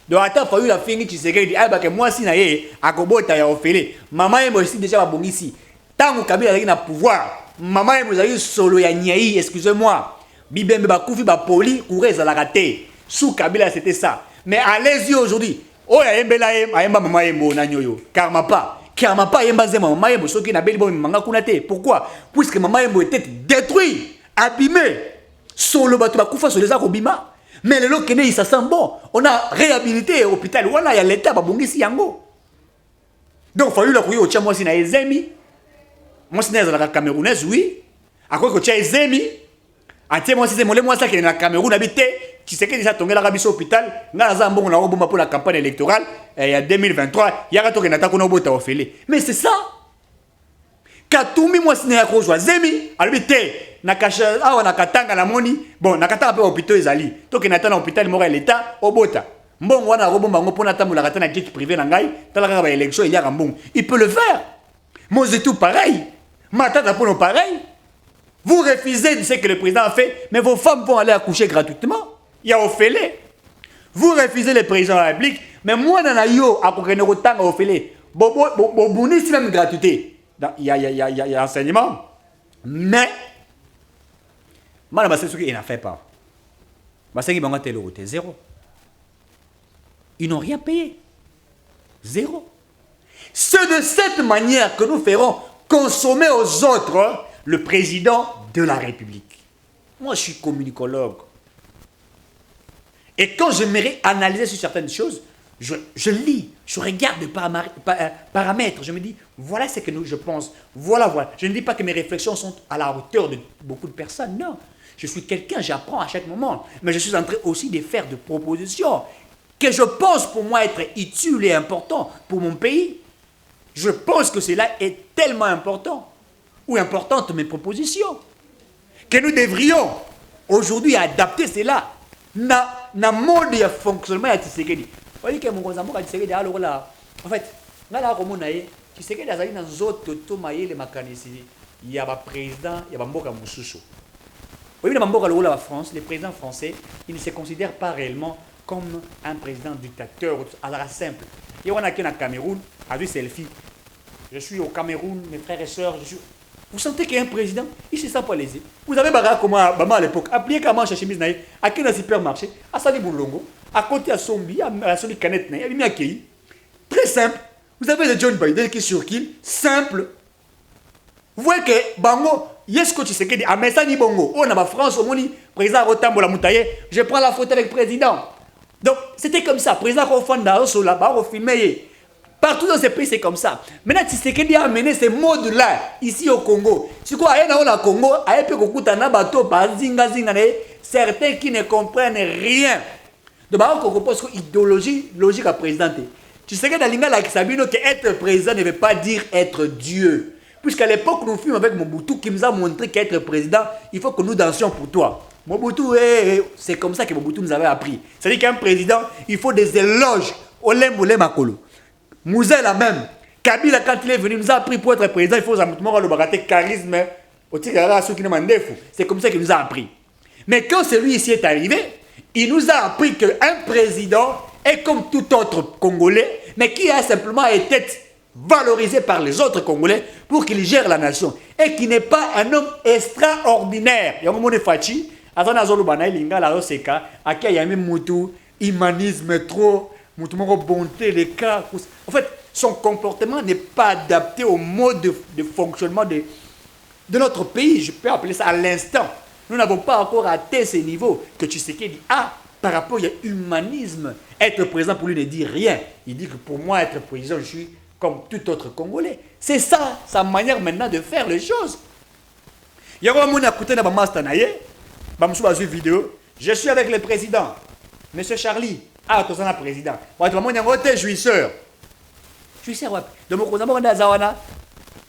Donc, attends, il fallu la finir qui se dit, ah, bah, que moi, si naïe, à Kobota ya Ophélie. Maman et moi aussi déjà bon ici. Tant que Kabila a pouvoir. Maman et vous avez solo ya niaï, excusez-moi. Bibembe ba koufi ba poli, kouré za la raté. Sous Kabila c'était ça. Mais allez-y aujourd'hui. Oh ya yembela yemba maman yembo na nyoyo. Karma pas yemba zema maman yembo soki na beli bo manga kunate. Pourquoi? Puisque maman yembo était détruit, abîmé. Solo ba to ba koufa sur les akobima. Mais le lokene il ça sent bon. On a réhabilité l'hôpital wana ya l'état ba bongisi yango. Donc fallu la kuyo cha moi si na ezemi. Moi, c'est la Camerounaise, oui. À quoi que tu as Zemi, à moi, c'est moi, ça qui est dans la Cameroun habité. Tu sais que déjà tombé la Rabie hôpital. N'a bon, on a pour la campagne électorale. Il y a 2023, il y a un qui n'a pas de mais c'est ça. Katoumi, moi, c'est un joie. Zemi, habité. Nakacha, ah, nakatanga la moni. Bon, nakata un peu hôpital, ezali. Donc, il attend l'hôpital, il moral l'État, au bota. Bon, on a un robot, on a un la jet privé, l'élection, il y a un bon. Il peut le faire. Moi, c'est tout pareil. Matata pour nous pareil. Vous refusez de ce que le président a fait, mais vos femmes vont aller accoucher gratuitement. Il y a Ophélie. Vous refusez le président de la République, mais moi, dans la yo, à Kokene Rotang, Ophélie, bon, c'est même gratuité. Il y a enseignement. Mais Mal c'est ce qu'il n'a fait pas. C'est qu'ils vont tel côté zéro. Ils n'ont rien payé. Zéro. C'est de cette manière que nous ferons consommer aux autres le président de la République. Moi, je suis communicologue. Et quand j'aimerais analyser sur certaines choses, je lis, je regarde les paramètres, je me dis, voilà ce que je pense, voilà. Je ne dis pas que mes réflexions sont à la hauteur de beaucoup de personnes, non. Je suis quelqu'un, j'apprends à chaque moment, mais je suis en train aussi de faire des propositions que je pense pour moi être utiles et importants pour mon pays. Je pense que cela est tellement important, ou importante mes propositions, que nous devrions aujourd'hui adapter cela na mode de fonctionnement de Tshisekedi. Vous voyez que mon Kozambo Tshisekedi alors là, en fait, là comme on a Tshisekedi a dans zoto to maïle makanisi, il y a un président, il y a un mboka mususu. Vous voyez le mboka la France, les présidents français, ils ne se considèrent pas réellement comme un président dictateur à la simple. Il y en a qui au Cameroun, a vu selfie. Je suis au Cameroun, mes frères et sœurs, Vous sentez qu'il y a un président, il ne se sent pas lésé. Vous avez Barack Obama à l'époque, appelé comment chez chemise naïe, à quel supermarché, à Sali Boulongo, à côté à Sombi, à Soli Canette naïe, à Bimi Akei. Très simple. Vous avez le John Biden qui est sur qui, simple. Vous voyez que Bango, yes coach c'est que dit, à Messani Bongo, on a ma France, au Moni, président Rotambo la Moutaye, je prends la photo avec le président. Donc c'était comme ça, président Rofanda, sur là-bas, au filmé. Partout dans ces pays, c'est comme ça. Maintenant, Tshisekedi a amené ces modes-là, ici au Congo. Si quoi, il y a au Congo, certains qui ne comprennent rien. Donc, on propose une idéologie logique à présenter. Tshisekedi a dit que être président ne veut pas dire être Dieu. Puisqu'à l'époque, nous fûmes avec Mobutu qui nous a montré qu'être président, il faut que nous dansions pour toi. Mobutu, c'est comme ça que Mobutu nous avait appris. C'est-à-dire qu'un président, il faut des éloges. Olem, olem, akolo. Mouzel la même. Kabila, quand il est venu, nous a appris pour être président, il faut le charisme. C'est comme ça qu'il nous a appris. Mais quand celui-ci est arrivé, il nous a appris qu'un président est comme tout autre Congolais, mais qui a simplement été valorisé par les autres Congolais pour qu'il gère la nation. Et qui n'est pas un homme extraordinaire. Il y a un moment de Fachi, humanisme trop. Bonté, les cas. En fait, son comportement n'est pas adapté au mode de fonctionnement de notre pays. Je peux appeler ça à l'instant. Nous n'avons pas encore atteint ces niveaux que Tshisekedi a par rapport à l'humanisme. Être président pour lui ne dit rien. Il dit que pour moi, être président, je suis comme tout autre Congolais. C'est ça, sa manière maintenant de faire les choses. Il y a un monde à côté de ma mastanaye. Je vidéo. Je suis avec le président, Monsieur Charlie. Ah, tu es un président. Ouais, tu vas me jouisseur. Jouisseur, ouais. Donc, on a Zawana.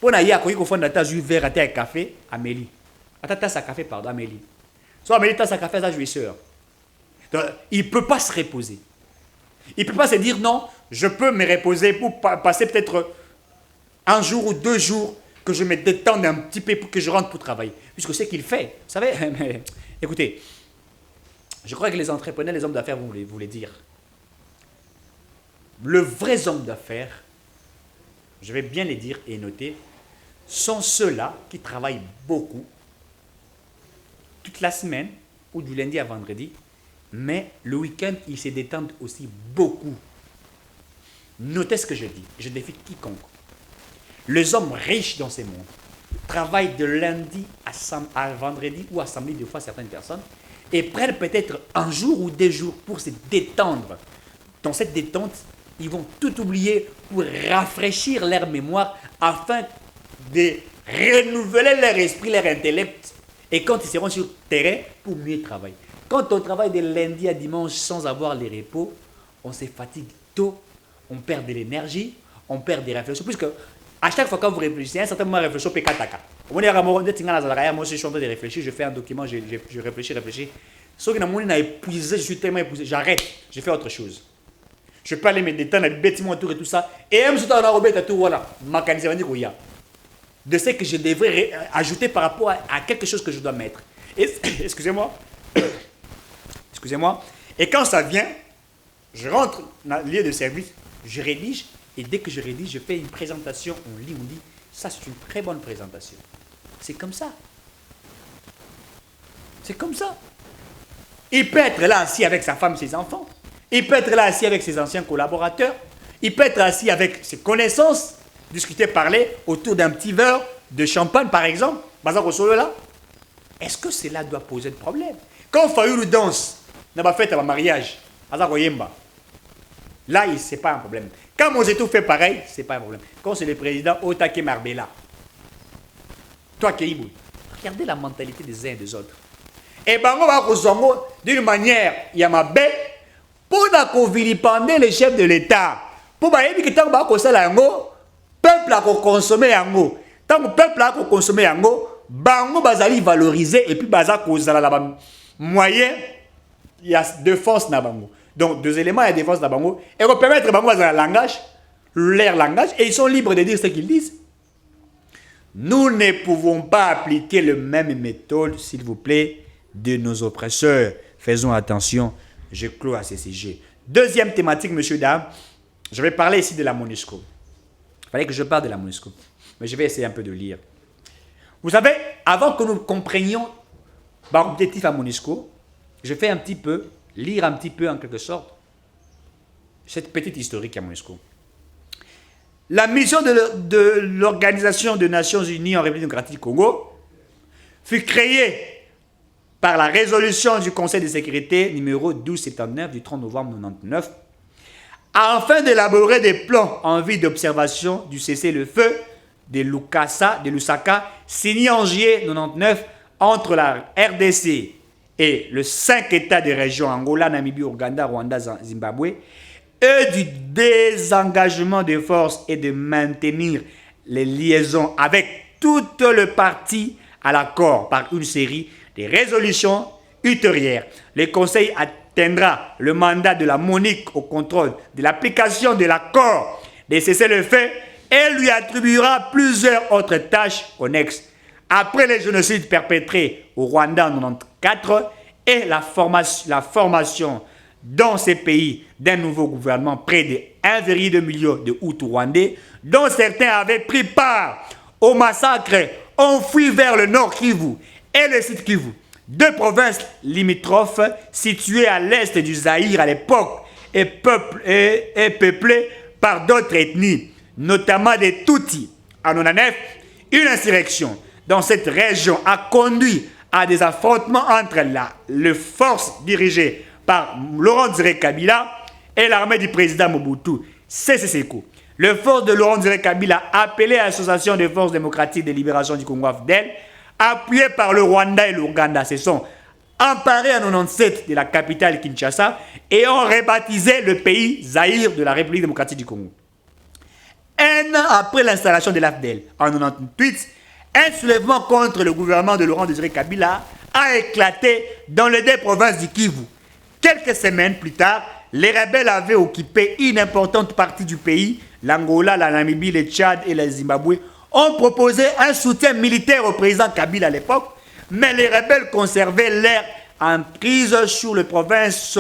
On a eu un fondateur juif vert à café, Amélie. Attends, tasse à café, pardon, Amélie. Soit Amélie tasse à café, ça jouisseur. Donc, il ne peut pas se reposer. Il ne peut pas se dire non, je peux me reposer pour passer peut-être un jour ou 2 jours que je me détende un petit peu pour que je rentre pour travailler. Puisque c'est ce qu'il fait. Vous savez, mais, écoutez, je crois que les entrepreneurs, les hommes d'affaires, vous voulez dire. Le vrai homme d'affaires, je vais bien les dire et noter, sont ceux-là qui travaillent beaucoup, toute la semaine, ou du lundi à vendredi, mais le week-end, ils se détendent aussi beaucoup. Notez ce que je dis, je défie quiconque. Les hommes riches dans ces mondes travaillent de lundi à vendredi ou à samedi, des fois certaines personnes, et prennent peut-être un jour ou 2 jours pour se détendre. Dans cette détente, ils vont tout oublier pour rafraîchir leur mémoire afin de renouveler leur esprit, leur intellect. Et quand ils seront sur le terrain, pour mieux travailler. Quand on travaille de lundi à dimanche sans avoir les repos, on se fatigue tôt, on perd de l'énergie, on perd des réflexions. Puisque à chaque fois que vous réfléchissez, un certain moment de réflexion, moi je suis en train de réfléchir, je fais un document, je réfléchis. Sauf que je suis épuisé, je suis tellement épuisé, j'arrête, je fais autre chose. Je peux aller me détendre, bêtement autour et tout ça. Et même si tu as tout, voilà, de ce que je devrais ajouter par rapport à quelque chose que je dois mettre. Excusez-moi. Excusez-moi. Et quand ça vient, je rentre dans le lieu de service, je rédige. Et dès que je rédige, je fais une présentation. On dit, ça c'est une très bonne présentation. C'est comme ça. C'est comme ça. Il peut être là assis avec sa femme, ses enfants. Il peut être là assis avec ses anciens collaborateurs. Il peut être assis avec ses connaissances, discuter, parler autour d'un petit verre de champagne, par exemple. Là. Est-ce que cela doit poser de problème? Quand Fayoulou danse, n'a pas fait un mariage, là, ce n'est pas un problème. Quand Mozetou fait pareil, ce n'est pas un problème. Quand c'est le président Otake Marbella, toi, Keibou, regardez la mentalité des uns et des autres. Et bango va kozongo d'une manière yamabe pour vilipender les chefs de l'État. Pour bayebi que tant ba kosala yango, peuple a consommer yango. Tant que peuple a consommer yango, bango bazali valoriser et puis baza kozala la moyen il y a défense na bango. Donc deux éléments il y a défense na bango et on permettre bango bazala langage, leur langage et ils sont libres de dire ce qu'ils disent. Nous ne pouvons pas appliquer le même méthode, s'il vous plaît, de nos oppresseurs. Faisons attention, je clôt à ce sujet. Deuxième thématique, monsieur, dame, je vais parler ici de la MONUSCO. Il fallait que je parle de la MONUSCO, mais je vais essayer un peu de lire. Vous savez, avant que nous comprenions l'objectif à MONUSCO, je fais un petit peu, lire un petit peu en quelque sorte, cette petite historique à MONUSCO. La mission de l'Organisation des Nations Unies en République démocratique du Congo fut créée par la résolution du Conseil de sécurité numéro 1279 du 30 novembre 1999 afin d'élaborer des plans en vue d'observation du cessez-le-feu de Lusaka signé en juillet 1999 entre la RDC et les 5 États de région Angola, Namibie, Ouganda, Rwanda, Zimbabwe et du désengagement des forces et de maintenir les liaisons avec toutes les parties à l'accord par une série de résolutions ultérieures. Le Conseil atteindra le mandat de la MONUC au contrôle de l'application de l'accord de cessez-le-feu et lui attribuera plusieurs autres tâches connexes. Après les génocides perpétrés au Rwanda en 1994 et la formation dans ces pays d'un nouveau gouvernement près de 1,2 million de Hutus rwandais, dont certains avaient pris part au massacre, ont fui vers le nord Kivu et le sud Kivu, deux provinces limitrophes situées à l'est du Zaïre à l'époque et peuplées par d'autres ethnies, notamment des Tutsis. En 1999, une insurrection dans cette région a conduit à des affrontements entre les forces dirigées par Laurent Désiré Kabila et l'armée du président Mobutu, CCCCO. Le force de Laurent Désiré Kabila, appelé à l'Association des forces démocratiques de libération du Congo AFDEL, appuyé par le Rwanda et l'Ouganda, se sont emparés en 1997 de la capitale Kinshasa et ont rebaptisé le pays Zaïre de la République démocratique du Congo. Un an après l'installation de l'AFDEL, en 1998, un soulèvement contre le gouvernement de Laurent Désiré Kabila a éclaté dans les deux provinces du Kivu. Quelques semaines plus tard, les rebelles avaient occupé une importante partie du pays. L'Angola, la Namibie, le Tchad et le Zimbabwe ont proposé un soutien militaire au président Kabila à l'époque, mais les rebelles conservaient leur emprise sur les provinces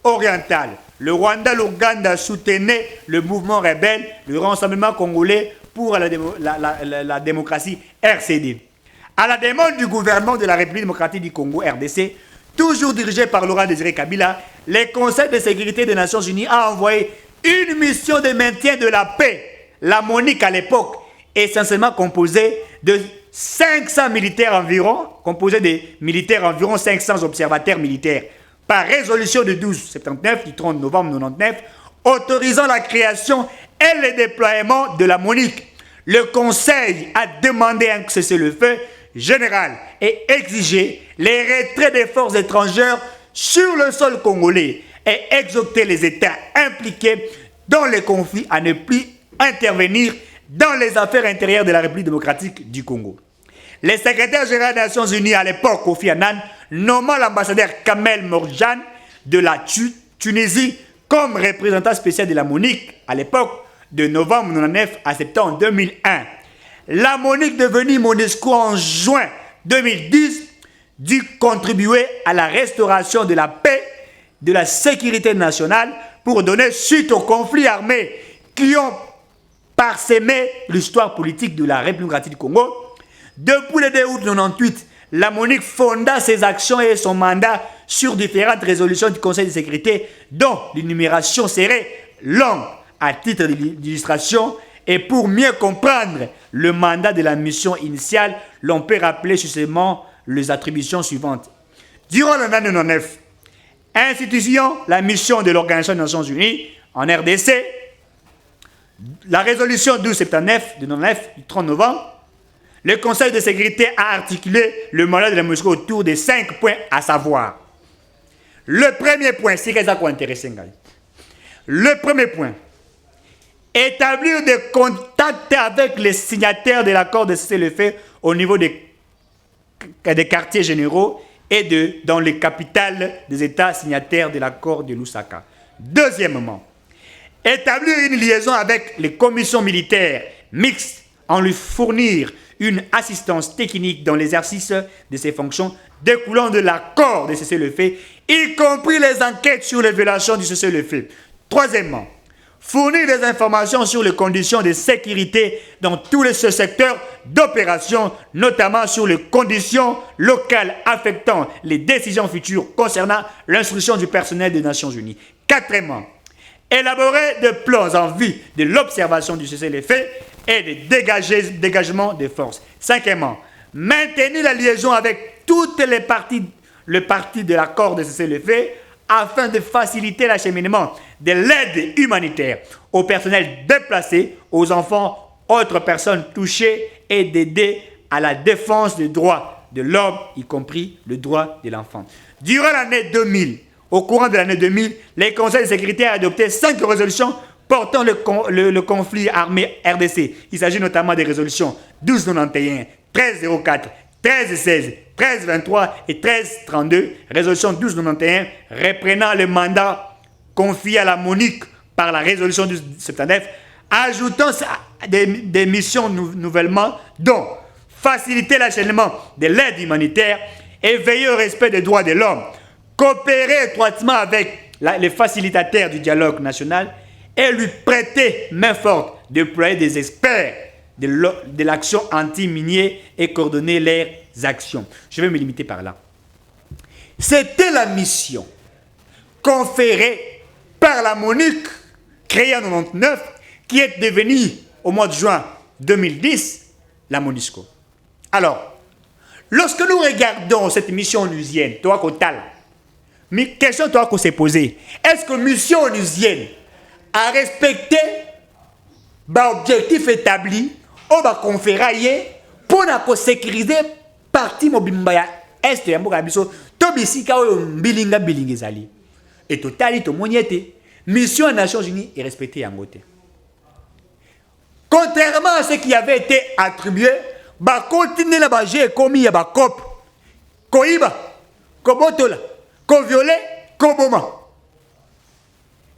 orientales. Le Rwanda, l'Ouganda soutenaient le mouvement rebelle, le Rassemblement congolais pour la démocratie RCD. À la demande du gouvernement de la République démocratique du Congo, RDC, toujours dirigé par Laurent Désiré Kabila, le Conseil de sécurité des Nations Unies a envoyé une mission de maintien de la paix, la MONUC à l'époque, essentiellement composée de 500 militaires environ, environ 500 observateurs militaires, par résolution de 1279 du 30 novembre 1999, autorisant la création et le déploiement de la MONUC. Le Conseil a demandé un cessez-le-feu général et exigé les retraits des forces étrangères sur le sol congolais et exhorté les États impliqués dans les conflits à ne plus intervenir dans les affaires intérieures de la République démocratique du Congo. Le secrétaire général des Nations Unies à l'époque, Kofi Annan, nommant l'ambassadeur Kamel Morjan de la Tunisie comme représentant spécial de la MONUC à l'époque de novembre 1999 à septembre 2001. La MONUC devenue MONUSCO en juin 2010 dut contribuer à la restauration de la paix, de la sécurité nationale pour donner suite aux conflits armés qui ont parsemé l'histoire politique de la République démocratique du Congo. Depuis le 2 août 1998, la MONUC fonda ses actions et son mandat sur différentes résolutions du Conseil de sécurité, dont l'énumération serait longue. À titre d'illustration, et pour mieux comprendre le mandat de la mission initiale, l'on peut rappeler succinctement les attributions suivantes. Durant l'année 1999, institution la mission de l'Organisation des Nations Unies en RDC, la résolution 1279 de 1999, du 30 novembre, le Conseil de sécurité a articulé le mandat de la MONUSCO autour de 5 points à savoir. Le premier point, c'est que ça qui intéresse. Le premier point, établir des contacts avec les signataires de l'accord de cessez-le-feu au niveau des quartiers généraux et dans les capitales des États signataires de l'accord de Lusaka. Deuxièmement, établir une liaison avec les commissions militaires mixtes en lui fournir une assistance technique dans l'exercice de ses fonctions découlant de l'accord de cessez-le-feu, y compris les enquêtes sur les violations du cessez-le-feu. Troisièmement, fournir des informations sur les conditions de sécurité dans tous les secteurs d'opération, notamment sur les conditions locales affectant les décisions futures concernant l'instruction du personnel des Nations Unies. Quatrièmement, élaborer des plans en vue de l'observation du cessez-le-feu et des dégagements de forces. Cinquièmement, maintenir la liaison avec toutes les parties de l'accord de cessez-le-feu afin de faciliter l'acheminement de l'aide humanitaire aux personnels déplacés, aux enfants, autres personnes touchées et d'aider à la défense des droits de l'homme, y compris le droit de l'enfant. Durant l'année 2000, au courant de l'année 2000, les conseils de sécurité ont adopté 5 résolutions portant le conflit armé RDC. Il s'agit notamment des résolutions 1291, 1304, 1316, 1323 et 1332, résolution 1291 reprenant le mandat confié à la MONUC par la résolution 1279, ajoutant des missions nouvellement, dont faciliter l'acheminement de l'aide humanitaire et veiller au respect des droits de l'homme, coopérer étroitement avec les facilitateurs du dialogue national et lui prêter main forte, déployer des experts de l'action anti-minier et coordonner leurs actions. Je vais me limiter par là. C'était la mission conférée par la MONUC, créée en 1999, qui est devenue au mois de juin 2010 la MONUSCO. Alors, lorsque nous regardons cette mission onusienne, toi Kotal, mais question toi qu'on s'est posée, est-ce que la mission onusienne a respecté l'objectif établi au conféré pour sécuriser partie mobimba est ya mboka biso to bisika oyo mbilinga ezali et totali to moniete mission des Nations Unies est respectée en côté. Contrairement à ce qui avait été attribué, ba continuer la baje commis ya ba cop koiba kobotola ko violer ko boma.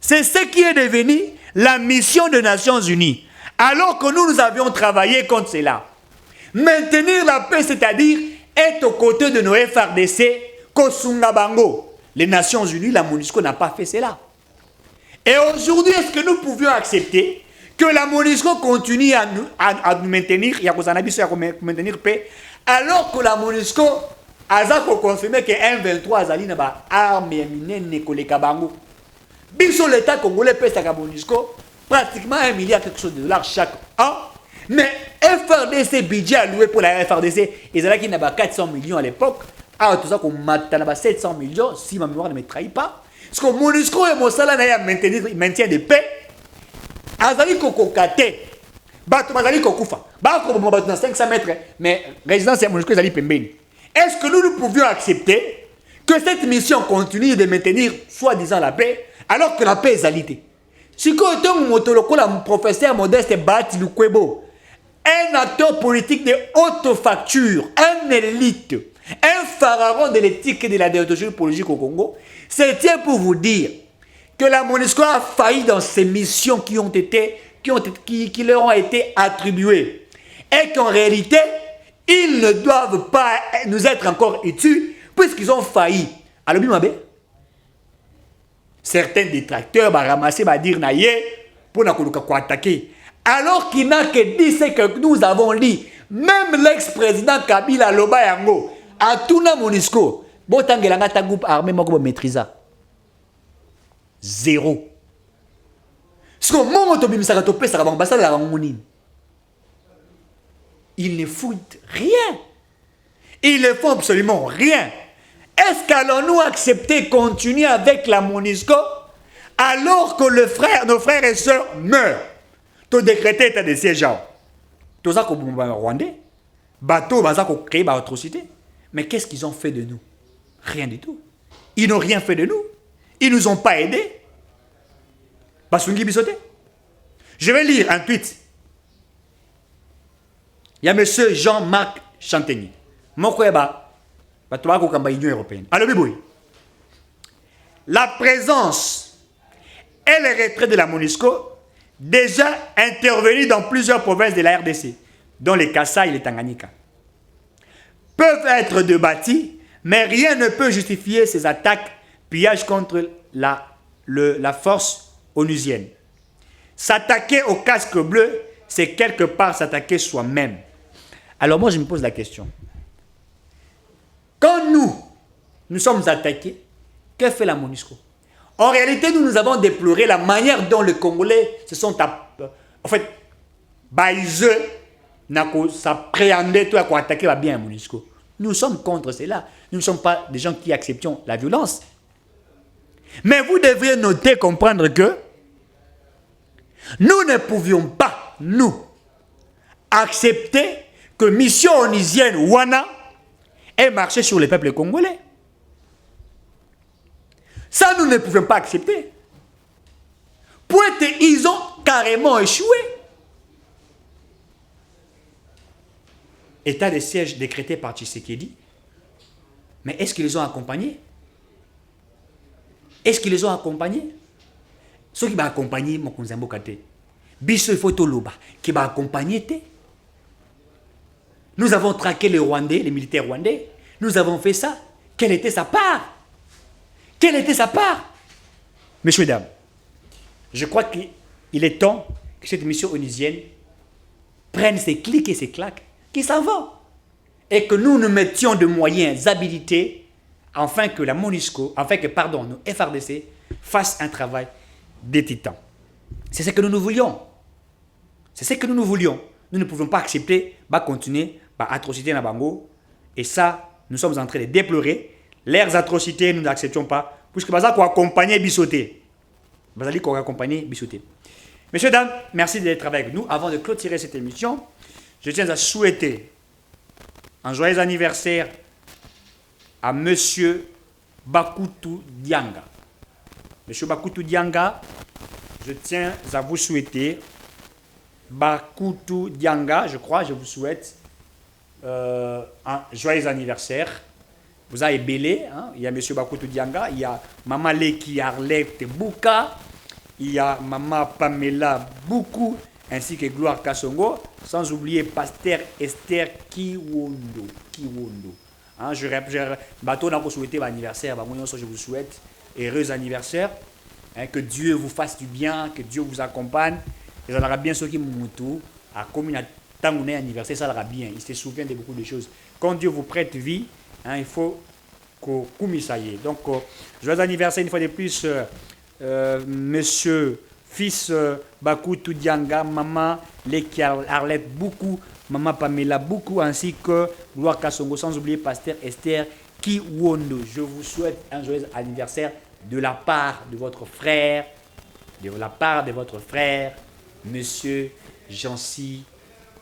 C'est ce qui est devenu la mission des Nations Unies. Alors que nous avions travaillé contre cela. Maintenir la paix, c'est-à-dire être aux côtés de nos FRDC, Kosunga Bango. Les Nations Unies, la MONUSCO n'a pas fait cela. Et aujourd'hui, est-ce que nous pouvions accepter que la MONUSCO continue à nous maintenir, maintenir paix, alors que la MONUSCO a confirmé que M23 Azali n'a pas arme et mine koleka bango. Biso l'État congolais paie sa MONUSCO pratiquement 1 milliard quelque chose de dollars chaque an. Mais FRDC, budget alloué pour la FRDC, ils avaient 400 millions à l'époque. Alors tout ça qu'on a 700 millions, si ma mémoire ne me trahit pas. Parce que MONUSCO et Mossala n'a maintien de paix. Azali kokokate. Bato bazali kokufa. Bato dans 500 mètres. Mais résidence et MONUSCO azali pembeni. Est-ce que nous pouvions accepter que cette mission continue de maintenir soi-disant la paix alors que la paix est alité? Si quand le professeur Modeste Bati Lukwebo, un acteur politique de haute facture, un élite, un pharaon de l'éthique et de la déontologie politique au Congo, c'était pour vous dire que la MONUSCO a failli dans ses missions qui leur ont été attribuées. Et qu'en réalité, ils ne doivent pas nous être encore utiles puisqu'ils ont failli. Alors, Bimabe, certains détracteurs vont ramasser, vont dire naïe pour nous attaquer. Alors qu'il n'a que dit ce que nous avons dit. Même l'ex-président Kabila Loba Yango, à tout na Monisco bon tangelanga ta groupe armé moko maîtrisa zéro ce que mon to bimisaka to pesa ka ambassade la ngoni ils ne foutent rien ils ne font absolument rien. Est-ce qu'allons-nous accepter continuer avec la Monisco alors que nos frères et sœurs meurent? Tu décréter état de siège. Tu as Rwandais, bateau, créé par atrocité. Mais qu'est-ce qu'ils ont fait de nous? Rien du tout. Ils n'ont rien fait de nous. Ils ne nous ont pas aidés. Je vais lire un tweet. Il y a M. Jean-Marc Chantegny. La présence et le retrait de la Monisco déjà intervenus dans plusieurs provinces de la RDC, dont les Kasaï et les Tanganyika, peuvent être débattus, mais rien ne peut justifier ces attaques, pillages contre la force onusienne. S'attaquer au casque bleu, c'est quelque part s'attaquer soi-même. Alors moi je me pose la question. Quand nous sommes attaqués, que fait la Monisco? En réalité, nous avons déploré la manière dont les Congolais se sont en fait, ils s'appréhendaient pour attaquer bien la Monisco. Nous sommes contre cela. Nous ne sommes pas des gens qui acceptent la violence. Mais vous devriez noter, comprendre que nous ne pouvions pas, nous, accepter que mission onusienne Wana ait marché sur les peuples congolais. Ça, nous ne pouvions pas accepter. Ils ont carrément échoué. État de siège décrété par Tshisekedi. Mais est-ce qu'ils les ont accompagnés? Est-ce qu'ils les ont accompagnés? Ceux qui m'ont accompagné, mon cousin Bokate. Bisso il faut toloba qui m'a accompagné. Nous avons traqué les Rwandais, les militaires rwandais. Nous avons fait ça. Quelle était sa part? Quelle était sa part? Messieurs, dames, je crois qu'il est temps que cette mission onusienne prenne ses clics et ses claques, qui s'en vont. Et que nous mettions de moyens habilités afin que la Monisco, nos FRDC fassent un travail des titans. C'est ce que nous voulions. C'est ce que nous voulions. Nous ne pouvons pas accepter, continuer à atrociter na bango. Et ça, nous sommes en train de déplorer. Leurs atrocités, nous n'acceptons pas. Puisque nous allons accompagner Bissoté. Nous allons accompagner Bissoté. Messieurs, dames, merci d'être avec nous. Avant de clôturer cette émission, je tiens à souhaiter un joyeux anniversaire à Monsieur Bakutu Dianga. Monsieur Bakutu Dianga, je tiens à vous souhaiter, Bakutu Dianga, je crois, je vous souhaite un joyeux anniversaire. Vous avez belé, hein? Il y a M. Bakutu Dianga, il y a Maman Leki Arlette Bouka, il y a Maman Pamela Boukou, ainsi que Gloire Kassongo, sans oublier Pasteur Esther Kiwondo. Hein, je vous souhaite heureux anniversaire, hein, que Dieu vous fasse du bien, que Dieu vous accompagne. Et ça aura bien ceux qui m'ont à comme un anniversaire, ça aura bien. Il se souvient de beaucoup de choses. Quand Dieu vous prête vie, hein, il faut qu'on commissaille. Donc, joyeux anniversaire une fois de plus, monsieur fils Bakutu Dianga, maman Leki Arlette Boukou, maman Pamela Boukou, ainsi que Gloire Kassongo, sans oublier Pasteur Esther Kiwondo. Je vous souhaite un joyeux anniversaire de la part de votre frère, monsieur Jancy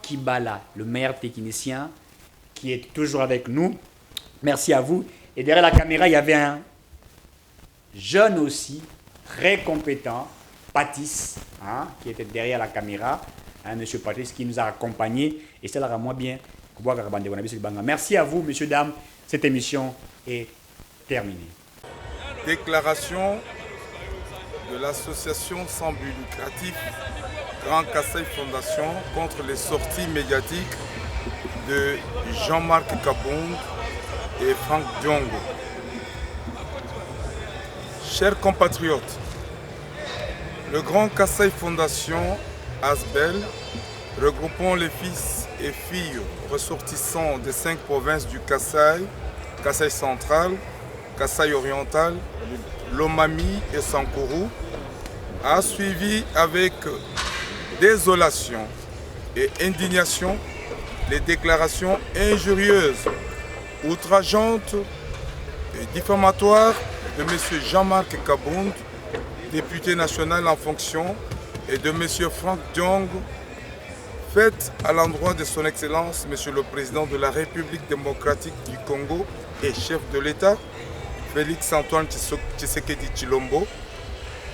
Kibala, le meilleur technicien, qui est toujours avec nous. Merci à vous. Et derrière la caméra, il y avait un jeune aussi, très compétent, Patis, hein, qui était derrière la caméra, hein, monsieur Patis, qui nous a accompagnés. Et ça leur moi bien. Merci à vous, messieurs, dames. Cette émission est terminée. Déclaration de l'association sans but lucratif Grand Kasaï Fondation contre les sorties médiatiques de Jean-Marc Kabong et Franck Diongo. Chers compatriotes, le Grand Kasaï Fondation Asbel, regroupant les fils et filles ressortissants des 5 provinces du Kasaï, Kasaï central, Kasaï oriental, Lomami et Sankourou, a suivi avec désolation et indignation les déclarations injurieuses, outrageantes et diffamatoires de M. Jean-Marc Kabound, député national en fonction, et de M. Franck Diong, faites à l'endroit de son Excellence, M. le Président de la République démocratique du Congo et chef de l'État, Félix-Antoine Tshisekedi Tshilombo,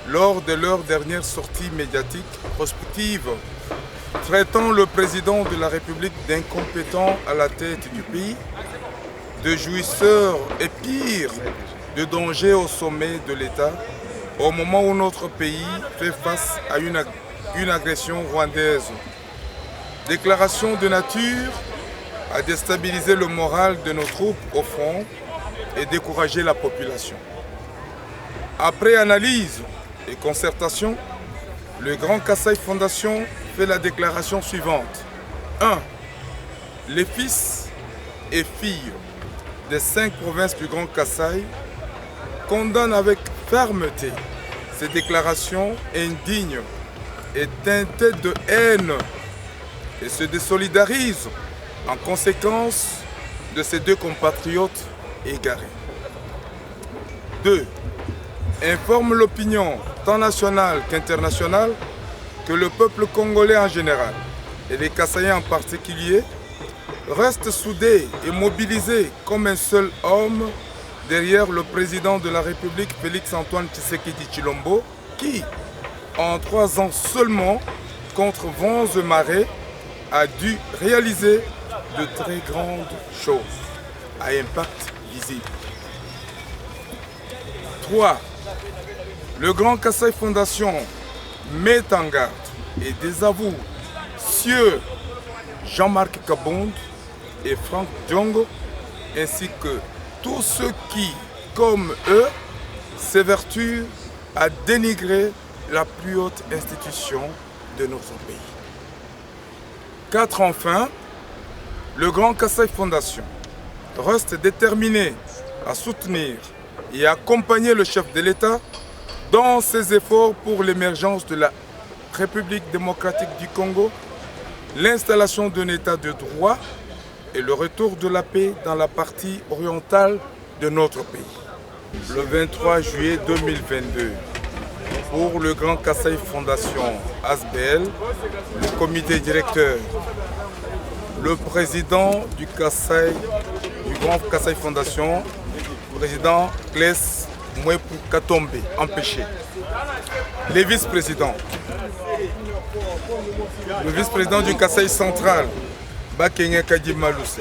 lors de leur dernière sortie médiatique prospective, traitant le Président de la République d'incompétent à la tête du pays, de jouisseur et pire, de danger au sommet de l'État, au moment où notre pays fait face à une agression rwandaise. Déclaration de nature à déstabiliser le moral de nos troupes au front et décourager la population. Après analyse et concertation, le Grand Kasaï Fondation fait la déclaration suivante. 1. Les fils et filles des 5 provinces du Grand Kasaï condamnent avec fermeté ces déclarations indignes et teintées de haine et se désolidarisent en conséquence de ces 2 compatriotes égarés. 2. Informe l'opinion tant nationale qu'internationale que le peuple congolais en général et les Kasaïens en particulier restent soudés et mobilisés comme un seul homme derrière le président de la République Félix-Antoine Tshisekedi Tshilombo qui, en 3 ans seulement, contre vents et marées, a dû réaliser de très grandes choses à impact visible. 3. Le Grand Kasaï Fondation met en garde et désavoue Sieur Jean-Marc Kabound et Franck Diong, ainsi que tous ceux qui, comme eux, s'évertuent à dénigrer la plus haute institution de notre pays. 4. Enfin, le Grand Kasaï Fondation reste déterminé à soutenir et à accompagner le chef de l'État dans ses efforts pour l'émergence de la République démocratique du Congo, l'installation d'un État de droit et le retour de la paix dans la partie orientale de notre pays. Le 23 juillet 2022, pour le Grand Kasaï Fondation ASBL, le comité directeur, le président du Grand Kasaï Fondation, président Klès Mwepu Katombe, empêché. Les vice-présidents. Le vice-président du Kasaï central, Bakenge Kadi Malousse.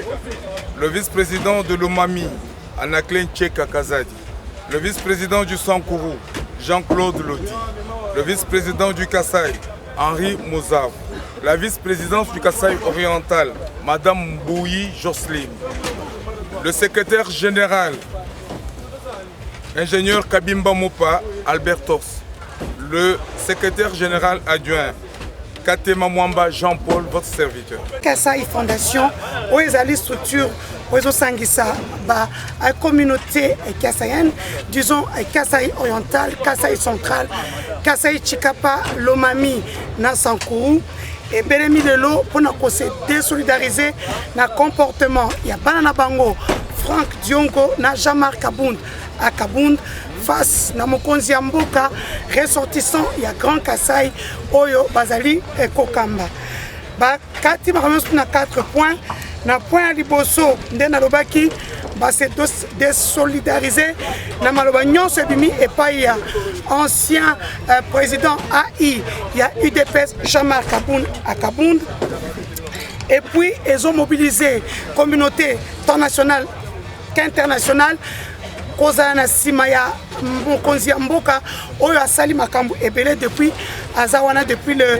Le vice-président de l'Omami, Anaklen Tcheka Kazadi. Le vice-président du Sankourou, Jean-Claude Lodi. Le vice-président du Kasaï, Henri Mozav. La vice-présidence du Kasaï oriental, Madame Mbouyi Jocelyne. Le secrétaire général, ingénieur Kabimba Mopa Albertos. Le secrétaire général adjoint, Katema Mwamba Jean-Paul, votre serviteur. Kasaï Fondation, où est la structure, où est la communauté kassaïenne, disons Kasaï oriental, Kasaï central, Kasaï Chikapa, Lomami, Nasankourou, et Belemi de l'eau pour nous désolidariser dans le comportement. Il y a Banana Bango, Franck Diongo, Jean-Marc Kabound à Kabound, face à Mokonzi Mboka, ressortissant, il y a Grand Kasaï, Oyo, Bazali et Kokamba. Kati na 4 points. Na point à Liboso, Ndenalobaki, c'est désolidariser. Na Maloba Nyonso Bimi et pas il y a ancien président AI, il y a UDPS Jean-Marc Kabound à Kabound. Et puis ils ont mobilisé la communauté tant nationale qu'internationale. Kozana Simaya Mokonzi Mboka, Oyo Asali Makambu Ebele depuis Azawana depuis le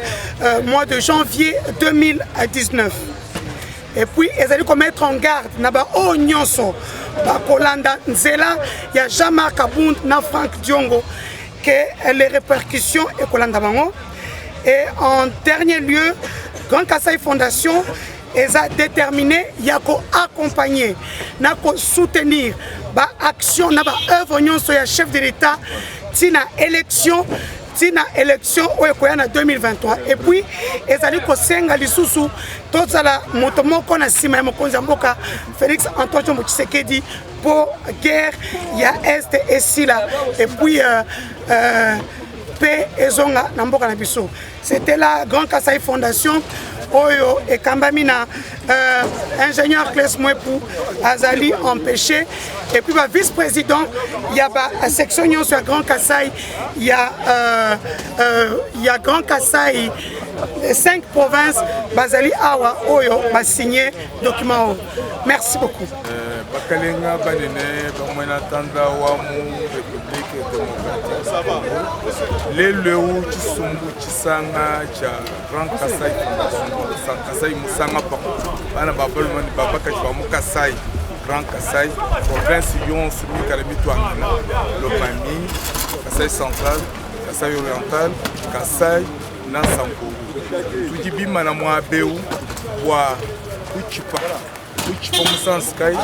mois de janvier 2019. Et puis, ils allaient mettre en garde, oh nyonso, Kolanda Nzela, il y a Jean-Marc Kabound, Franck Diongo, que les répercussions et Kolanda Bango. Et en dernier lieu, Grand Kasaï Fondation, eza déterminé ya ko accompagner na ko soutenir ba action na ba œuvre nyonso ya chef de l'État tina élection oyo koya na 2023 et puis ezali kosenga lisusu tozala moto moko na nsima ya mokonzi ya mboka Félix Antoine Tshisekedi pour guerre ya est esila et puis paix ezonga na mboka na biso. C'était la Grand Kasai Fondation oyo ekambami na ingénieur Claes Mwepu azali empêché et puis ba vice-président ya ba section nyonso ya Grand Kasai ya Grand Kasai 5 provinces bazali awa oyo ba signé document. Merci beaucoup. Bakalenga banene bamwena tanda wa mu République démocratique le leu chisumbu chisanga cha Grand Kasai Fondation Kasai musanga pa bana babalmani babaka cha Kasai Grand Kasai province yon sumi kalemitu angana Lomami Kasai central Kasai oriental Kasai na Sankuru tujibima na mwabeu wa kuchipa musanskai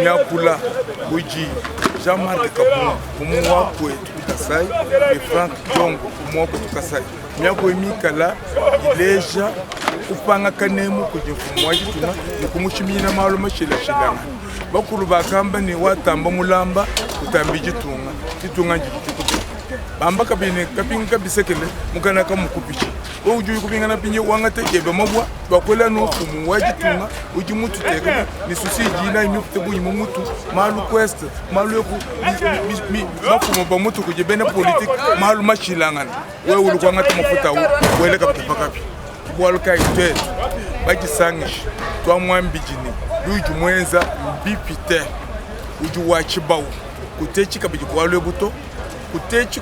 nyakula uji Jean-Marc Kapuma kumwa kwetu Kasai et Frank Jongo kumwa kwetu Kasai myako emikala ileja upanga kanemu kujifumwa jituna nikumushimina malo mashila shilanga bakulu bakamba ni watamba mulamba utambi jitunga njikikutu bamba kabine kapinga bisekele mukana kamukupichi uju kubingana pinye wangate ebe mabwa bakwela no kumu wajitunga uji mutu tege ni susi jina imukute bu imutu malu quest malu yoku mafumo ba mutu kujebena politique malu machilangana wewe ulikuwa ngata mafuta wele kapita kapi bwaluka ite baji sangish twa mwambijini uju mwenza bipite uju wachibawu kutechi kabiji kwalwe buto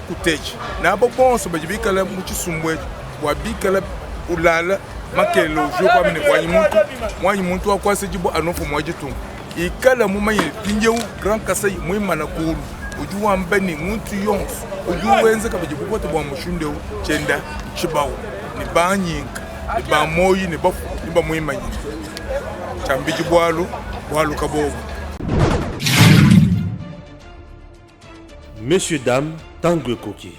kutechi nabo bonso bajibikala muchisumbwe wabikala ulala makelo jo kwa mine mwanyi muntu akwase jibo anofu mwajitu ikala mumaye pinje Grand Kasai mwimana kulu ujuwa mbani muntu yons ujuwa wenze kabajibu kote bwa mushunde chenda chibawo ni banyinka ni bamoyi ni bafu ni bamwimanye chambiji bwalu kabobo. Messieurs, dames, Tanguy Koki.